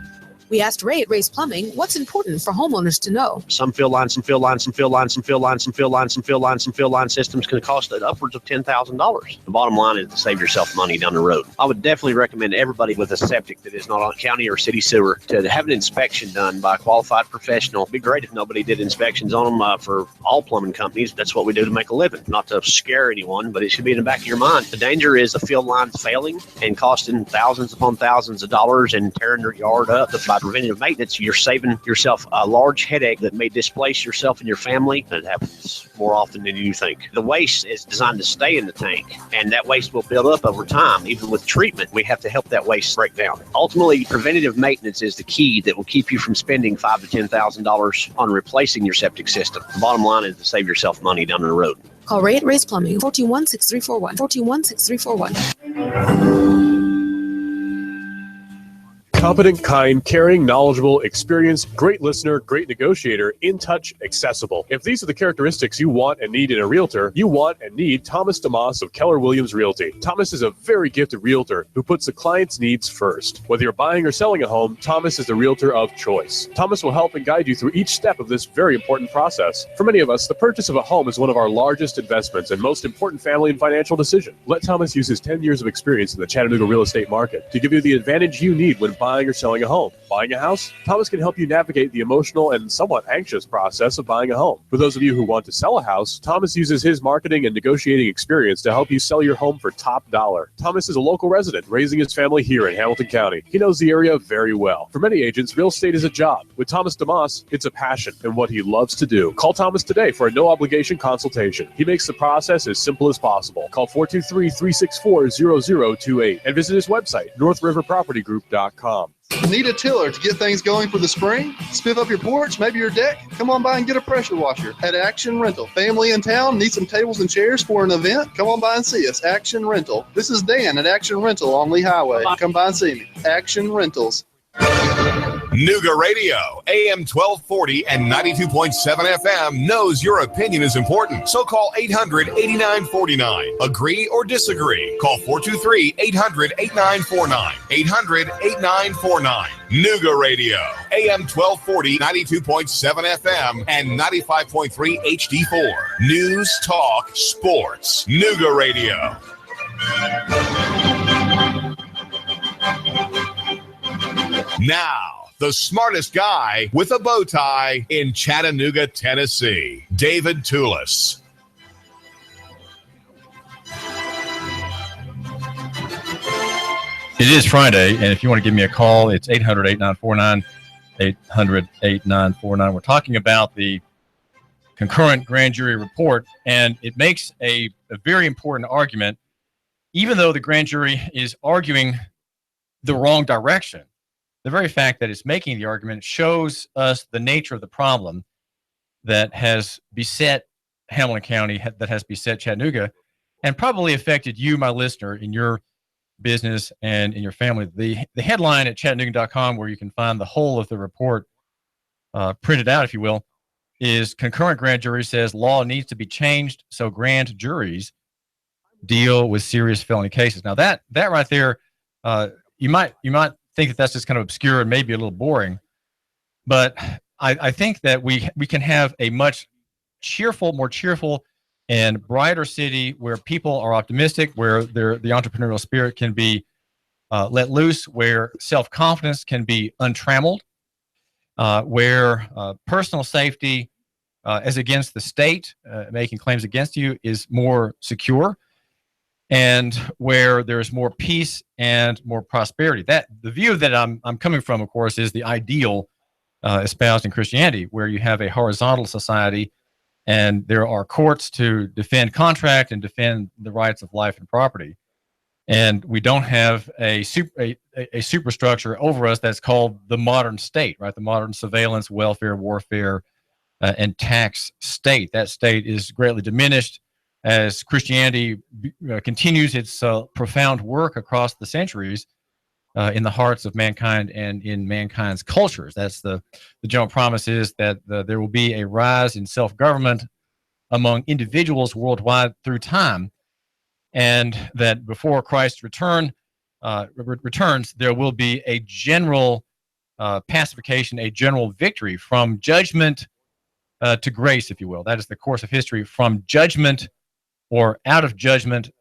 We asked Ray at Ray's Plumbing what's important for homeowners to know. Some fill lines, some fill lines, some fill lines, some fill lines, some fill lines, some fill lines, some fill line systems can cost upwards of $10,000. The bottom line is to save yourself money down the road. I would definitely recommend everybody with a septic that is not on county or city sewer to have an inspection done by a qualified professional. It'd be great if nobody did inspections on them for all plumbing companies. That's what we do to make a living. Not to scare anyone, but it should be in the back of your mind. The danger is the field lines failing and costing thousands upon thousands of dollars and tearing your yard up. By preventative maintenance, you're saving yourself a large headache that may displace yourself and your family. That happens more often than you think. The waste is designed to stay in the tank, and that waste will build up over time. Even with treatment, we have to help that waste break down. Ultimately, preventative maintenance is the key that will keep you from spending $5,000 to $10,000 on replacing your septic system. The bottom line is to save yourself money down the road. Call Ray at Ray's Plumbing, 421-6341, 421-6341. Competent, kind, caring, knowledgeable, experienced, great listener, great negotiator, in touch, accessible. If these are the characteristics you want and need in a realtor, you want and need Thomas DeMoss of Keller Williams Realty. Thomas is a very gifted realtor who puts the client's needs first. Whether you're buying or selling a home, Thomas is the realtor of choice. Thomas will help and guide you through each step of this very important process. For many of us, the purchase of a home is one of our largest investments and most important family and financial decision. Let Thomas use his 10 years of experience in the Chattanooga real estate market to give you the advantage you need when buying or selling a home. Buying a house? Thomas can help you navigate the emotional and somewhat anxious process of buying a home. For those of you who want to sell a house, Thomas uses his marketing and negotiating experience to help you sell your home for top dollar. Thomas is a local resident, raising his family here in Hamilton County. He knows the area very well. For many agents, real estate is a job. With Thomas DeMoss, it's a passion and what he loves to do. Call Thomas today for a no-obligation consultation. He makes the process as simple as possible. Call 423-364-0028 and visit his website, northriverpropertygroup.com. Need a tiller to get things going for the spring? Spiff up your porch, maybe your deck? Come on by and get a pressure washer at Action Rental. Family in town, need some tables and chairs for an event? Come on by and see us, Action Rental. This is Dan at Action Rental on Lee Highway. Come by and see me, Action Rentals. Nooga Radio, AM 1240 and 92.7 FM knows your opinion is important. So call 800-8949. Agree or disagree? Call 423-800-8949. 800-8949. Nooga Radio, AM 1240, 92.7 FM, and 95.3 HD4. News, talk, sports. Nooga Radio. Now, the smartest guy with a bow tie in Chattanooga, Tennessee, David Tulis. It is Friday, and if you want to give me a call, it's 800-8949, 800-8949. We're talking about the concurrent grand jury report, and it makes a very important argument, even though the grand jury is arguing the wrong direction. The very fact that it's making the argument shows us the nature of the problem that has beset Hamilton County, that has beset Chattanooga, and probably affected you, my listener, in your business and in your family. The headline at Chattanooga.com, where you can find the whole of the report printed out, if you will, is concurrent grand jury says law needs to be changed so grand juries deal with serious felony cases. Now that right there, you might think that that's just kind of obscure and maybe a little boring, but I think that we can have a much more cheerful and brighter city where people are optimistic, where the entrepreneurial spirit can be let loose, where self-confidence can be untrammeled, where personal safety as against the state making claims against you is more secure, and where there's more peace and more prosperity. That the view that I'm coming from, of course, is the ideal espoused in Christianity, where you have a horizontal society and there are courts to defend contract and defend the rights of life and property. And we don't have a superstructure over us that's called the modern state, right? The modern surveillance, welfare, warfare, and tax state. That state is greatly diminished as Christianity continues its profound work across the centuries in the hearts of mankind and in mankind's cultures. That's the general promise is that there will be a rise in self-government among individuals worldwide through time, and that before Christ returns, there will be a general pacification, a general victory from judgment to grace, if you will. That is the course of history, from judgment or out of judgment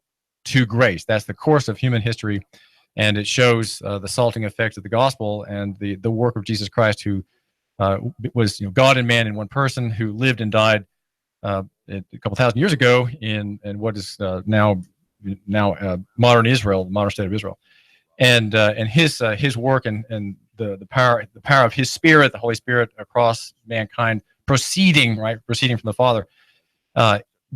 to grace. That's the course of human history, and it shows the salting effects of the gospel and the work of Jesus Christ, who was God and man in one person, who lived and died a couple thousand years ago in what is now modern Israel, the modern state of Israel, and his work and the power of his Spirit, the Holy Spirit, across mankind, proceeding from the Father,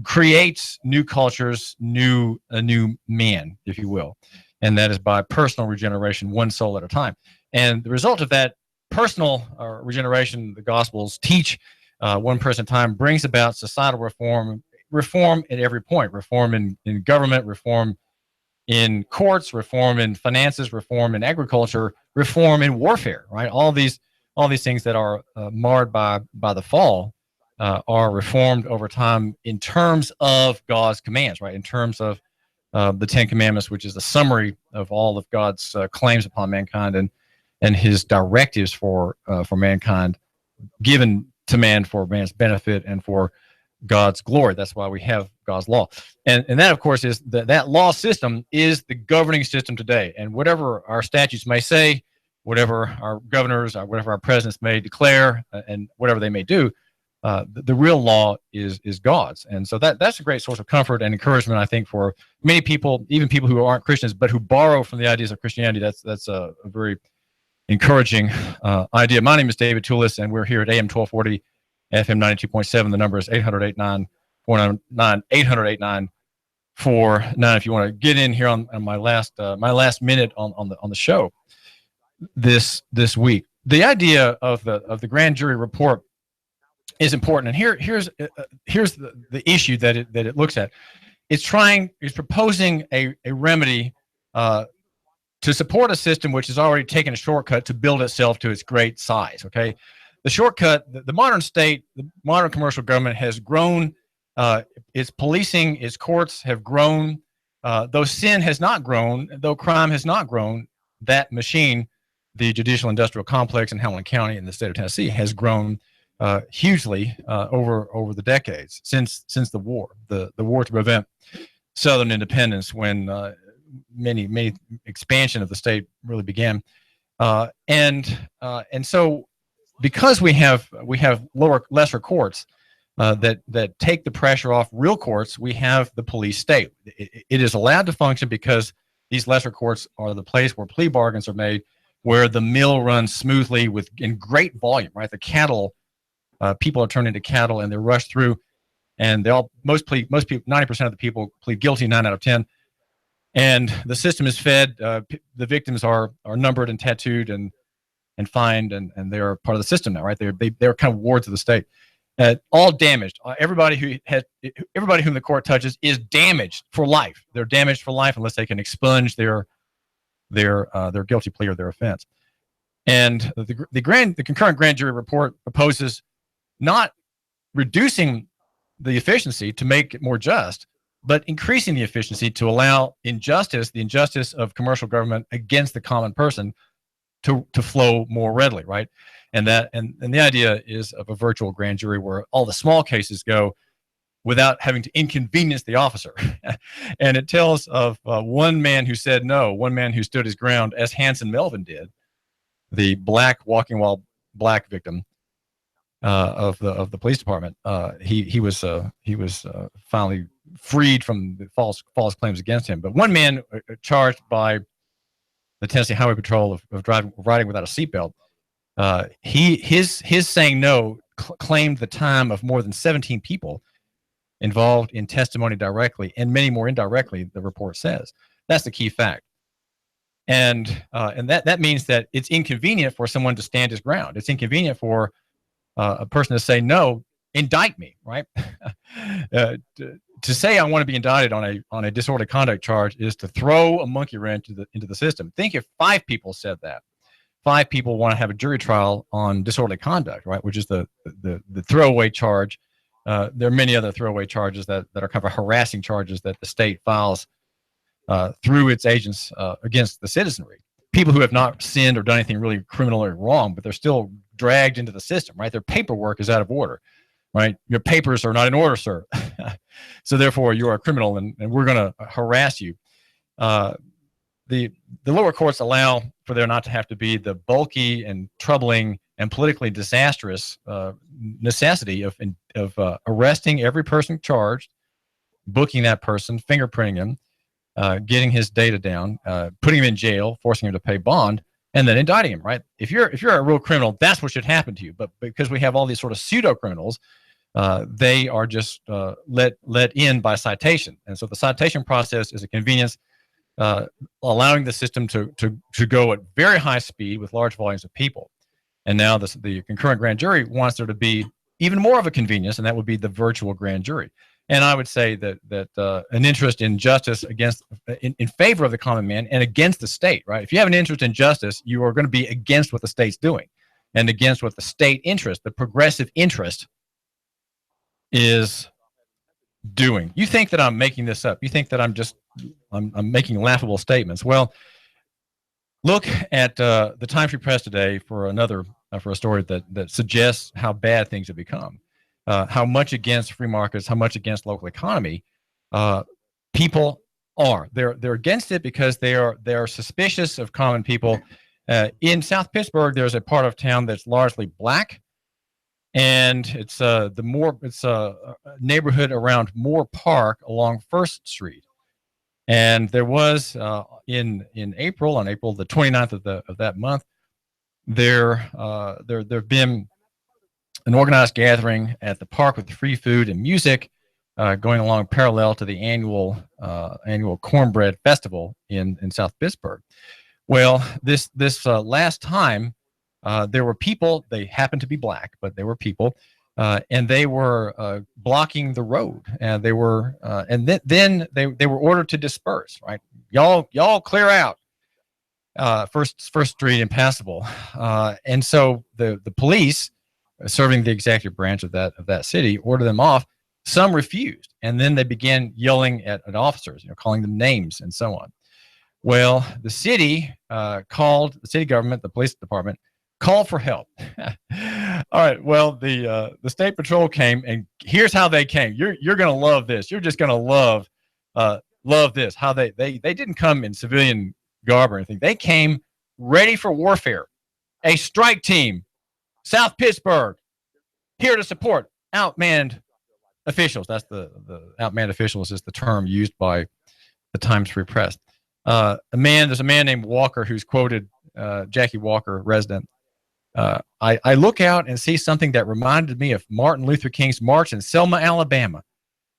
creates new cultures, a new man, if you will, and that is by personal regeneration, one soul at a time. And the result of that personal regeneration, the Gospels teach, one person at a time, brings about societal reform at every point: reform in government, reform in courts, reform in finances, reform in agriculture, reform in warfare. Right, all these things that are marred by the fall are reformed over time in terms of God's commands. Right, in terms of the Ten Commandments, which is a summary of all of God's claims upon mankind and His directives for mankind, given to man for man's benefit and for God's glory. That's why we have God's law, and that, of course, is that law system is the governing system today. And whatever our statutes may say, whatever our governors, whatever our presidents may declare, and whatever they may do, the real law is God's. And so that's a great source of comfort and encouragement, I think, for many people, even people who aren't Christians but who borrow from the ideas of Christianity. That's a very encouraging idea. My name is David Tulis, and we're here at AM 1240, FM 92.7. The number is 800-89-499, 800-89-49. If you want to get in here on my last minute on the show this week, the idea of the grand jury report is important, and here's the issue that it looks at. It's proposing a remedy to support a system which has already taken a shortcut to build itself to its great size. Okay, the shortcut, the modern state, the modern commercial government has grown. Its policing, its courts have grown. Though sin has not grown, though crime has not grown, that machine, the judicial industrial complex in Hamilton County in the state of Tennessee, has grown hugely over the decades since the war to prevent Southern independence, when many expansion of the state really began, and so because we have lesser courts that take the pressure off real courts, we have the police state. It is allowed to function because these lesser courts are the place where plea bargains are made, where the mill runs smoothly in great volume. Right, the cattle. People are turned into cattle, and they're rushed through, and most people, 90% of the people plead guilty, 9 out of 10, and the system is fed. The victims are numbered and tattooed and fined, and they are part of the system now. Right, they're kind of wards of the state. All damaged. Everybody whom the court touches is damaged for life. They're damaged for life unless they can expunge their guilty plea or their offense. And the concurrent grand jury report proposes not reducing the efficiency to make it more just, but increasing the efficiency to allow the injustice of commercial government against the common person to flow more readily, right? And the idea is of a virtual grand jury where all the small cases go without having to inconvenience the officer. And it tells of one man who said no, one man who stood his ground, as Hanson Melvin did, the walking while black victim of the police department. He was finally freed from the false claims against him. But one man charged by the Tennessee Highway Patrol of riding without a seatbelt, his saying no claimed the time of more than 17 people involved in testimony directly and many more indirectly, the report says. That's the key fact. And that means that it's inconvenient for someone to stand his ground. It's inconvenient for a person to say, no, indict me, right? To say I want to be indicted on a disorderly conduct charge is to throw a monkey wrench into the system. Think if 5 people said that. 5 people want to have a jury trial on disorderly conduct, right, which is the throwaway charge there are many other throwaway charges that are kind of harassing charges that the state files through its agents against the citizenry. People who have not sinned or done anything really criminal or wrong, but they're still dragged into the system, right? Their paperwork is out of order, right? Your papers are not in order, sir. So therefore, you are a criminal, and we're going to harass you. The lower courts allow for there not to have to be the bulky and troubling and politically disastrous necessity of arresting every person charged, booking that person, fingerprinting him, getting his data down, putting him in jail, forcing him to pay bond, and then indicting him. Right? If you're a real criminal, that's what should happen to you. But because we have all these sort of pseudo criminals, they are just let in by citation, and so the citation process is a convenience. Allowing the system to go at very high speed with large volumes of people. And now the concurrent grand jury wants there to be even more of a convenience, and that would be the virtual grand jury. And I would say that an interest in justice in favor of the common man and against the state, right? If you have an interest in justice, you are going to be against what the state's doing and against what the state interest, the progressive interest, is doing. You think that I'm making this up. You think that I'm making laughable statements. Well, look at the Times Free Press today for a story that suggests how bad things have become, how much against free markets, how much against local economy people are. They're against it because they are suspicious of common people. In South Pittsburgh, there's a part of town that's largely black. And it's a neighborhood around Moore Park along First Street, and there was in April, on April the 29th of that month, there have been an organized gathering at the park with free food and music, going along parallel to the annual Cornbread Festival in South Pittsburgh. Well, this last time. There were people, they happened to be black, but they were people, and they were blocking the road, and they were, then they were ordered to disperse, right? Y'all clear out, First Street impassable. And so the police, serving the executive branch of that city, ordered them off. Some refused, and then they began yelling at officers, calling them names and so on. Well, the city called, the city government, the police department, call for help. All right. Well, the state patrol came, and here's how they came. You're gonna love this. You're just gonna love this. How they didn't come in civilian garb or anything. They came ready for warfare. A strike team, South Pittsburgh, here to support outmanned officials. That's the outmanned officials is the term used by the Times Free Press. There's a man named Walker who's quoted, Jackie Walker, resident. I look out and see something that reminded me of Martin Luther King's march in Selma, Alabama.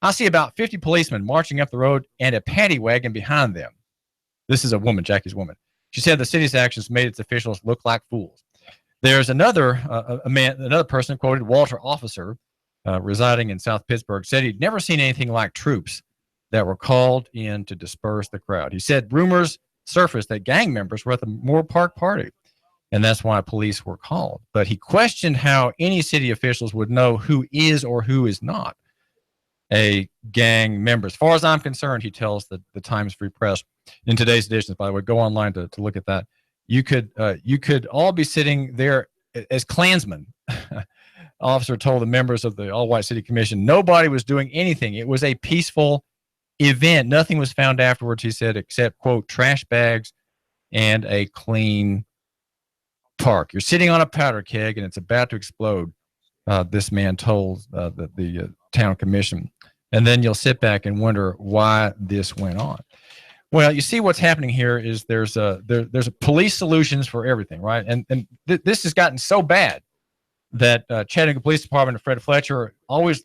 I see about 50 policemen marching up the road and a paddy wagon behind them. This is a woman, Jackie's woman. She said the city's actions made its officials look like fools. There's another person quoted, Walter Officer, residing in South Pittsburgh, said he'd never seen anything like troops that were called in to disperse the crowd. He said rumors surfaced that gang members were at the Moore Park party, and that's why police were called. But he questioned how any city officials would know who is or who is not a gang member. As far as I'm concerned, he tells the Times Free Press in today's edition, by the way, go online to look at that. You could all be sitting there as Klansmen. Officer told the members of the all-white city commission nobody was doing anything. It was a peaceful event. Nothing was found afterwards, he said, except, quote, trash bags and a clean park. You're sitting on a powder keg and it's about to explode, this man told the town commission. And then you'll sit back and wonder why this went on. Well, you see what's happening here is there's a police solutions for everything, right? And this has gotten so bad that Chattanooga Police Department and Fred Fletcher always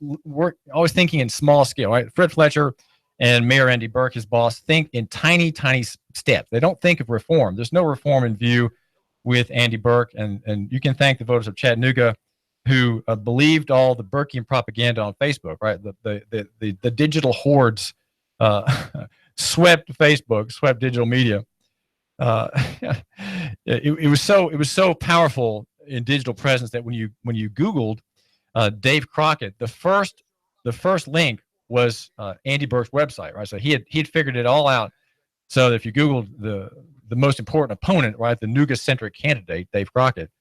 thinking in small scale, right? Fred Fletcher and Mayor Andy Burke, his boss, think in tiny steps. They don't think of reform. There's no reform in view with Andy Burke, and you can thank the voters of Chattanooga who believed all the Burkean propaganda on Facebook, right? The digital hordes swept Facebook, swept digital media. It was so powerful in digital presence that when you Googled Dave Crockett, the first the first link was Andy Burke's website, right? So he'd figured it all out. So that if you Googled the most important opponent, right, the Nooga-centric candidate, Dave Crockett,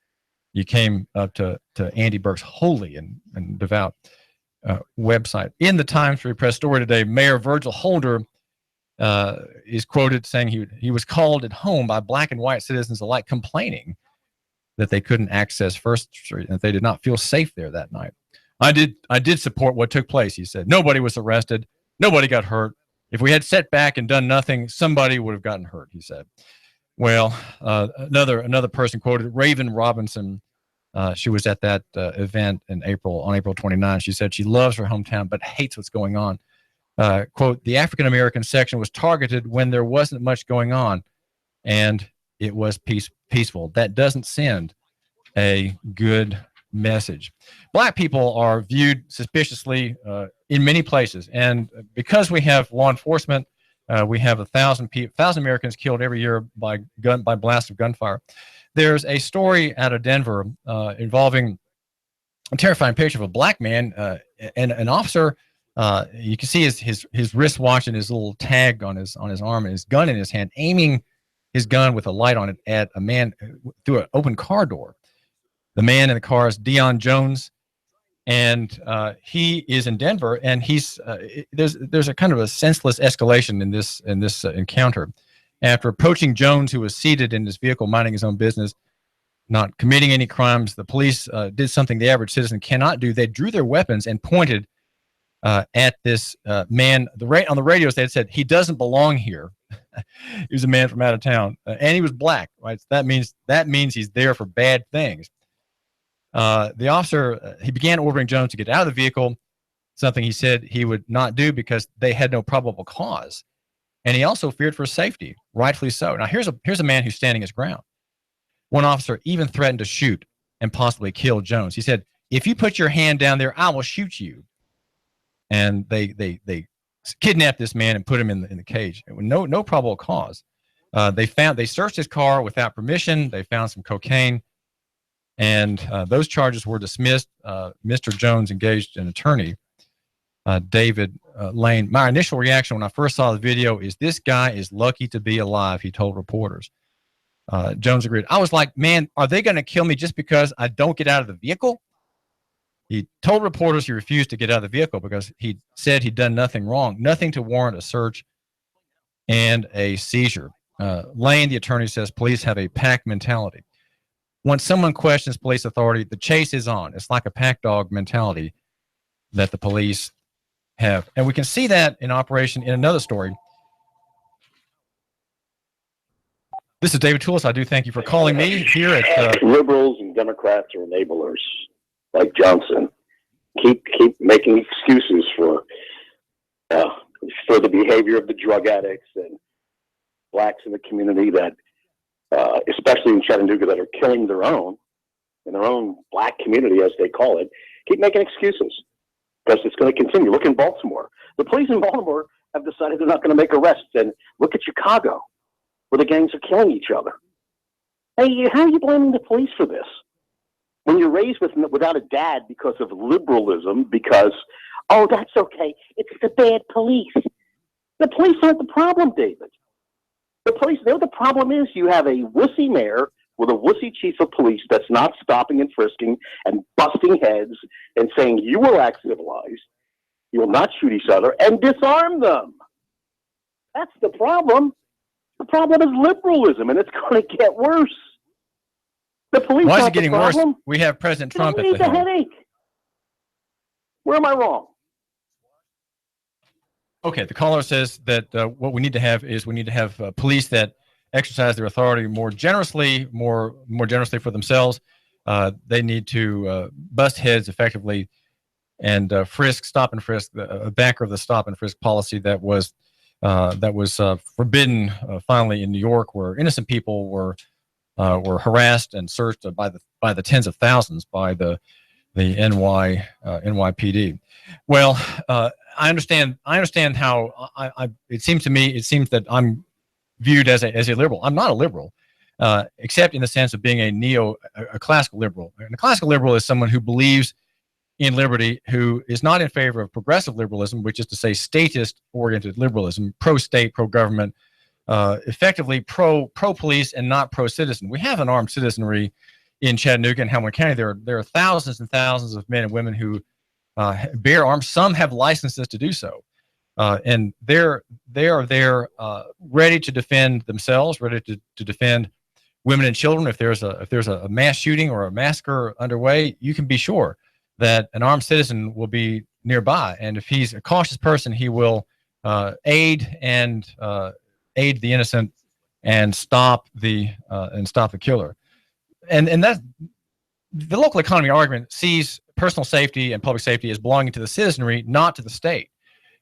you came up to Andy Burke's holy and devout website. In the Times Free Press story today, Mayor Virgil Holder is quoted saying he was called at home by black and white citizens alike, complaining that they couldn't access First Street and that they did not feel safe there that night. I did support what took place, he said. Nobody was arrested. Nobody got hurt. If we had sat back and done nothing, somebody would have gotten hurt, he said. Well, another person quoted Raven Robinson. She was at that event on April 29. She said she loves her hometown but hates what's going on. Quote, the African-American section was targeted when there wasn't much going on, and it was peaceful. That doesn't send a good message. Black people are viewed suspiciously in many places, and because we have law enforcement, we have 1,000 Americans killed every year by blast of gunfire. There's a story out of Denver involving a terrifying picture of a black man and an officer. You can see his wristwatch and his little tag on his arm and his gun in his hand, aiming his gun with a light on it at a man through an open car door. The man in the car is Deion Jones, and he is in Denver. And there's a kind of a senseless escalation in this encounter. After approaching Jones, who was seated in his vehicle, minding his own business, not committing any crimes, the police did something the average citizen cannot do. They drew their weapons and pointed at this man. On the radios, they had said, he doesn't belong here. He was a man from out of town, and he was black, right? So that means he's there for bad things. The officer, he began ordering Jones to get out of the vehicle, something he said he would not do because they had no probable cause. And he also feared for his safety, rightfully so. Now, here's a man who's standing his ground. One officer even threatened to shoot and possibly kill Jones. He said, if you put your hand down there, I will shoot you. And they kidnapped this man and put him in the cage. No probable cause. They searched his car without permission. They found some cocaine, and those charges were dismissed. Mr. Jones engaged an attorney, David Lane. My initial reaction when I first saw the video is, this guy is lucky to be alive, he told reporters. Jones agreed. I was like, man, are they going to kill me just because I don't get out of the vehicle? He told reporters he refused to get out of the vehicle because he said he'd done nothing wrong, nothing to warrant a search and a seizure. Lane, the attorney, says police have a pack mentality. When someone questions police authority, the chase is on. It's like a pack dog mentality that the police have. And we can see that in operation in another story. This is David Tulis. I do thank you for calling me here at... Liberals and Democrats are enablers, like Johnson. Keep making excuses for the behavior of the drug addicts and blacks in the community that, especially in Chattanooga, that are killing their own, in their own black community, as they call it. Keep making excuses because it's going to continue. Look in Baltimore. The police in Baltimore have decided they're not going to make arrests. And look at Chicago, where the gangs are killing each other. Hey, how are you blaming the police for this? When you're raised without a dad because of liberalism, because, oh, that's okay, it's the bad police. The police aren't the problem, David. The police, the problem is you have a wussy mayor with a wussy chief of police that's not stopping and frisking and busting heads and saying, you will act civilized, you will not shoot each other, and disarm them. That's the problem. The problem is liberalism, and it's going to get worse. The police. Why is it getting worse? We have President Trump at the helm. Headache. Where am I wrong? Okay, the caller says that what we need to have is police that exercise their authority more generously for themselves. They need to bust heads effectively and stop and frisk. A backer of the stop and frisk policy that was forbidden finally in New York, where innocent people were harassed and searched by the tens of thousands by the NYPD. Well, I understand how it seems that I'm viewed as a liberal. I'm not a liberal, except in the sense of being a classical liberal. And a classical liberal is someone who believes in liberty who is not in favor of progressive liberalism, which is to say statist-oriented liberalism, pro-state, pro-government, effectively pro-police and not pro-citizen. We have an armed citizenry in Chattanooga and Hamilton County. There are thousands and thousands of men and women who bear arms. Some have licenses to do so, and they are there ready to defend themselves, ready to defend women and children. If there's a mass shooting or a massacre underway, you can be sure that an armed citizen will be nearby, and if he's a cautious person, he will aid the innocent and stop the killer. And that the local economy argument sees personal safety and public safety as belonging to the citizenry, not to the state.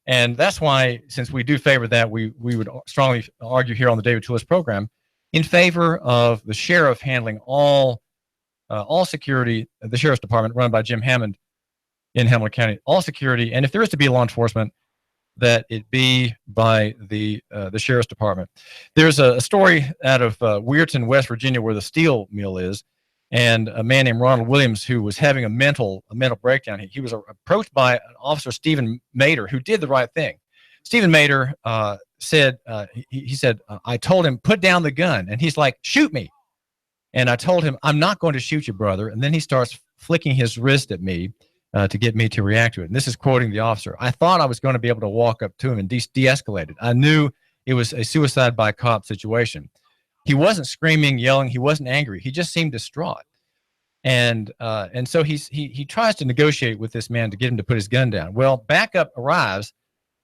And that's why, since we do favor that, we would strongly argue here on the David Tulis program in favor of the sheriff handling all security, the sheriff's department run by Jim Hammond in Hamilton County, all security. And if there is to be law enforcement, that it be by the sheriff's department. There's a story out of Weirton, West Virginia, where the steel mill is, and a man named Ronald Williams, who was having a mental breakdown. He was approached by Officer Stephen Mader, who did the right thing. Stephen Mader said, he said, I told him, put down the gun. And he's like, shoot me. And I told him, I'm not going to shoot you, brother. And then he starts flicking his wrist at me to get me to react to it. And this is quoting the officer. I thought I was going to be able to walk up to him and de-escalate it. I knew it was a suicide by cop situation. He wasn't screaming, yelling. He wasn't angry. He just seemed distraught. And so he tries to negotiate with this man to get him to put his gun down. Well, backup arrives,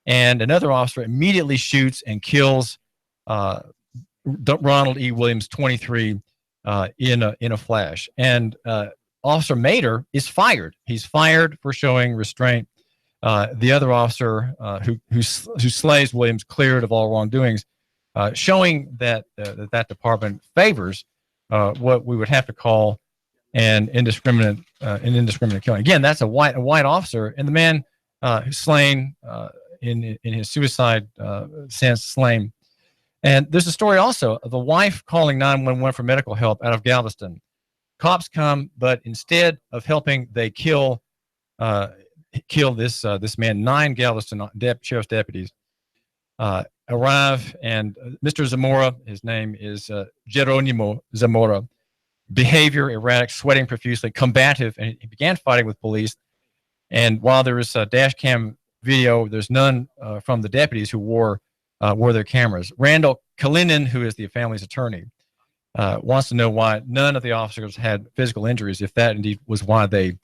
and another officer immediately shoots and kills Ronald E. Williams, 23, in a flash. And Officer Mader is fired. He's fired for showing restraint. The other officer who slays Williams, cleared of all wrongdoings, showing that that department favors what we would have to call an indiscriminate killing. Again, that's a white officer, and the man who's slain in his suicide sense, slain. And there's a story also of a wife calling 911 for medical help out of Galveston. Cops come, but instead of helping, they kill this man. 9 Galveston sheriff's deputies arrive, and Mr. Zamora, his name is Geronimo Zamora, behavior erratic, sweating profusely, combative, and he began fighting with police. And while there is a dash cam video, there's none from the deputies who wore their cameras. Randall Kalinin, who is the family's attorney, wants to know why none of the officers had physical injuries, if that indeed was why they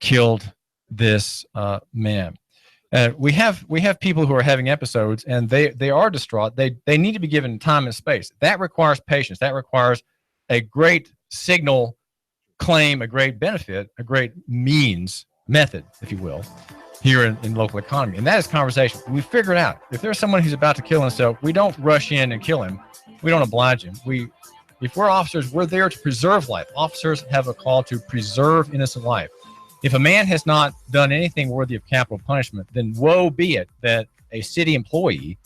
killed this man. We have people who are having episodes, and they are distraught. They need to be given time and space. That requires patience. That requires a great signal claim, a great benefit, a great method, if you will, here in local economy. And that is conversation. We figure it out. If there's someone who's about to kill himself, we don't rush in and kill him. We don't oblige him. If we're officers, we're there to preserve life. Officers have a call to preserve innocent life. If a man has not done anything worthy of capital punishment, then woe be it that a city employee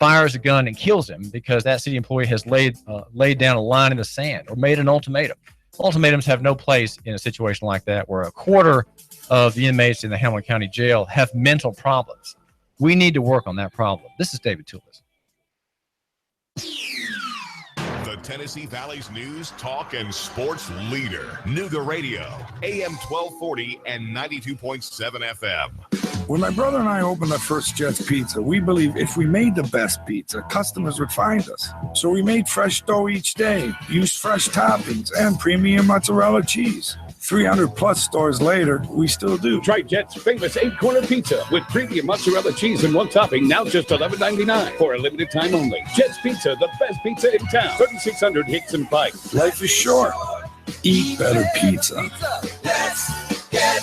fires a gun and kills him because that city employee has laid down a line in the sand or made an ultimatum. Ultimatums have no place in a situation like that, where a quarter of the inmates in the Hamilton County Jail have mental problems. We need to work on that problem. This is David Tulis. The Tennessee Valley's news, talk, and sports leader. Nooga Radio, AM 1240 and 92.7 FM. When my brother and I opened our first Jets Pizza, we believed if we made the best pizza, customers would find us. So we made fresh dough each day, used fresh toppings, and premium mozzarella cheese. 300-plus stores later, we still do. Try Jet's famous 8-corner pizza with premium mozzarella cheese and 1 topping, now just $11.99 for a limited time only. Jet's Pizza, the best pizza in town. 3600 Hicks and Pike. Life is short. Eat better pizza. Let's get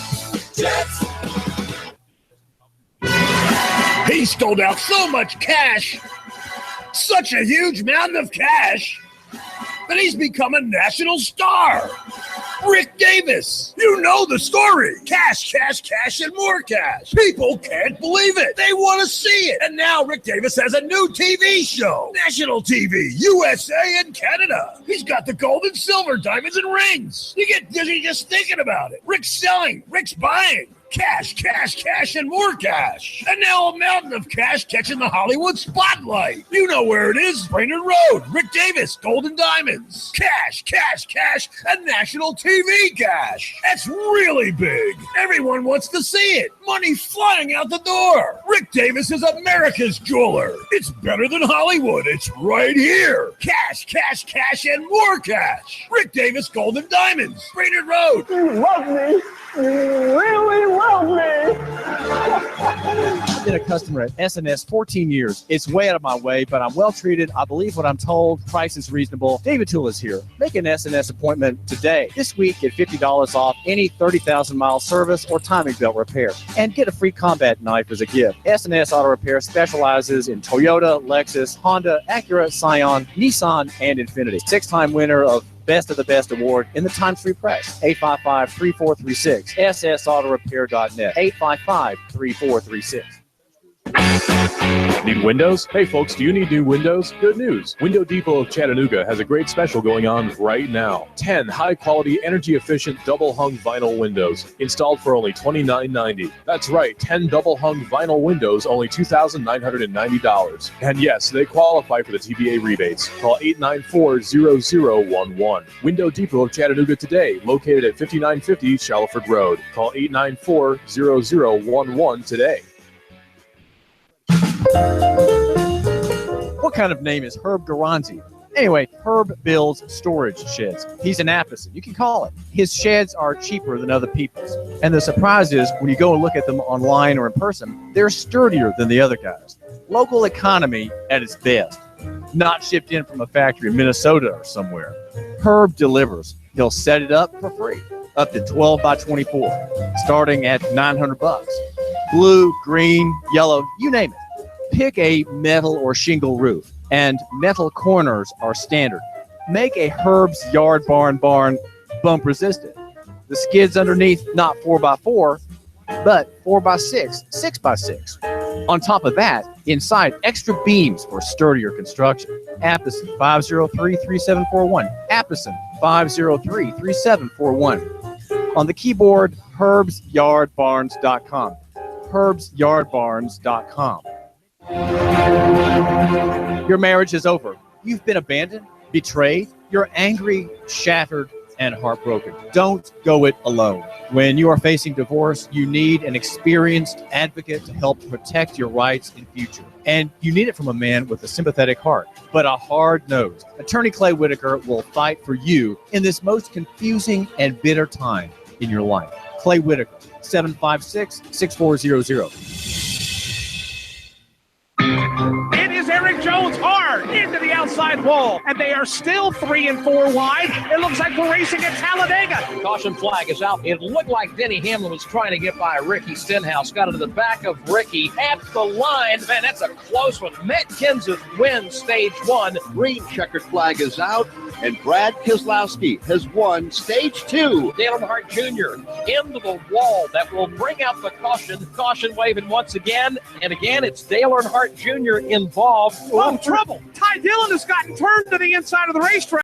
Jets. He stole out so much cash, such a huge mountain of cash, that he's become a national star. Rick Davis. You know the story. Cash, cash, cash, and more cash. People can't believe it. They want to see it. And now Rick Davis has a new TV show. National TV, USA and Canada. He's got the gold and silver, diamonds and rings. You get dizzy just thinking about it. Rick's selling. Rick's buying. Cash, cash, cash, and more cash. And now a mountain of cash catching the Hollywood spotlight. You know where it is. Brainerd Road. Rick Davis, Gold and Diamonds. Cash, cash, cash, and national TV cash. That's really big. Everyone wants to see it. Money flying out the door. Rick Davis is America's jeweler. It's better than Hollywood. It's right here. Cash, cash, cash, and more cash. Rick Davis, Gold and Diamonds. Brainerd Road. You love me. You really love me. I've been a customer at S&S 14 years. It's way out of my way, but I'm well treated. I believe what I'm told. Price is reasonable. David Tulis here. Make an S&S appointment today. This week, get $50 off any 30,000-mile service or timing belt repair. And get a free combat knife as a gift. S&S Auto Repair specializes in Toyota, Lexus, Honda, Acura, Scion, Nissan, and Infiniti. 6-time winner of Best of the Best award in the Times Free Press. 855-3436. ssautorepair.net. 855-3436. Need windows? Hey folks, do you need new windows? Good news. Window Depot of Chattanooga has a great special going on right now. 10 high-quality, energy-efficient double-hung vinyl windows installed for only $29.90. That's right, 10 double-hung vinyl windows, only $2,990. And yes, they qualify for the TBA rebates. Call 894-0011. Window Depot of Chattanooga today, located at 5950 Shaliford Road. Call 894-0011 today. What kind of name is Herb Garanzi? Anyway, Herb builds storage sheds. He's an Appleton. You can call it. His sheds are cheaper than other people's. And the surprise is, when you go and look at them online or in person, they're sturdier than the other guys. Local economy at its best. Not shipped in from a factory in Minnesota or somewhere. Herb delivers. He'll set it up for free. Up to 12 by 24. Starting at $900. Blue, green, yellow, you name it. Pick a metal or shingle roof, and metal corners are standard. Make a Herb's Yard Barn bump resistant. The skids underneath, not 4x4, but 4x6, 6x6. On top of that, inside, extra beams for sturdier construction. Appleton 503-3741. Appleton 503-3741. On the keyboard, herbsyardbarns.com. herbsyardbarns.com. Your marriage is over. You've been abandoned, betrayed. You're angry, shattered, and heartbroken. Don't go it alone. When you are facing divorce, you need an experienced advocate to help protect your rights in future. And you need it from a man with a sympathetic heart, but a hard nose. Attorney Clay Whitaker will fight for you in this most confusing and bitter time in your life. Clay Whitaker, 756-6400. It is Eric Jones hard into the outside wall, and they are still 3 and 4 wide. It looks like we're racing at Talladega. Caution flag is out. It looked like Denny Hamlin was trying to get by Ricky Stenhouse. Got into the back of Ricky at the line. Man, that's a close one. Matt Kenseth wins stage 1. Green checkered flag is out, and Brad Keselowski has won stage 2. Dale Earnhardt Jr. into the wall. That will bring out the caution. Caution waving once again. And again, it's Dale Earnhardt Jr. involved. Oh, trouble. Ty Dillon has gotten turned to the inside of the racetrack.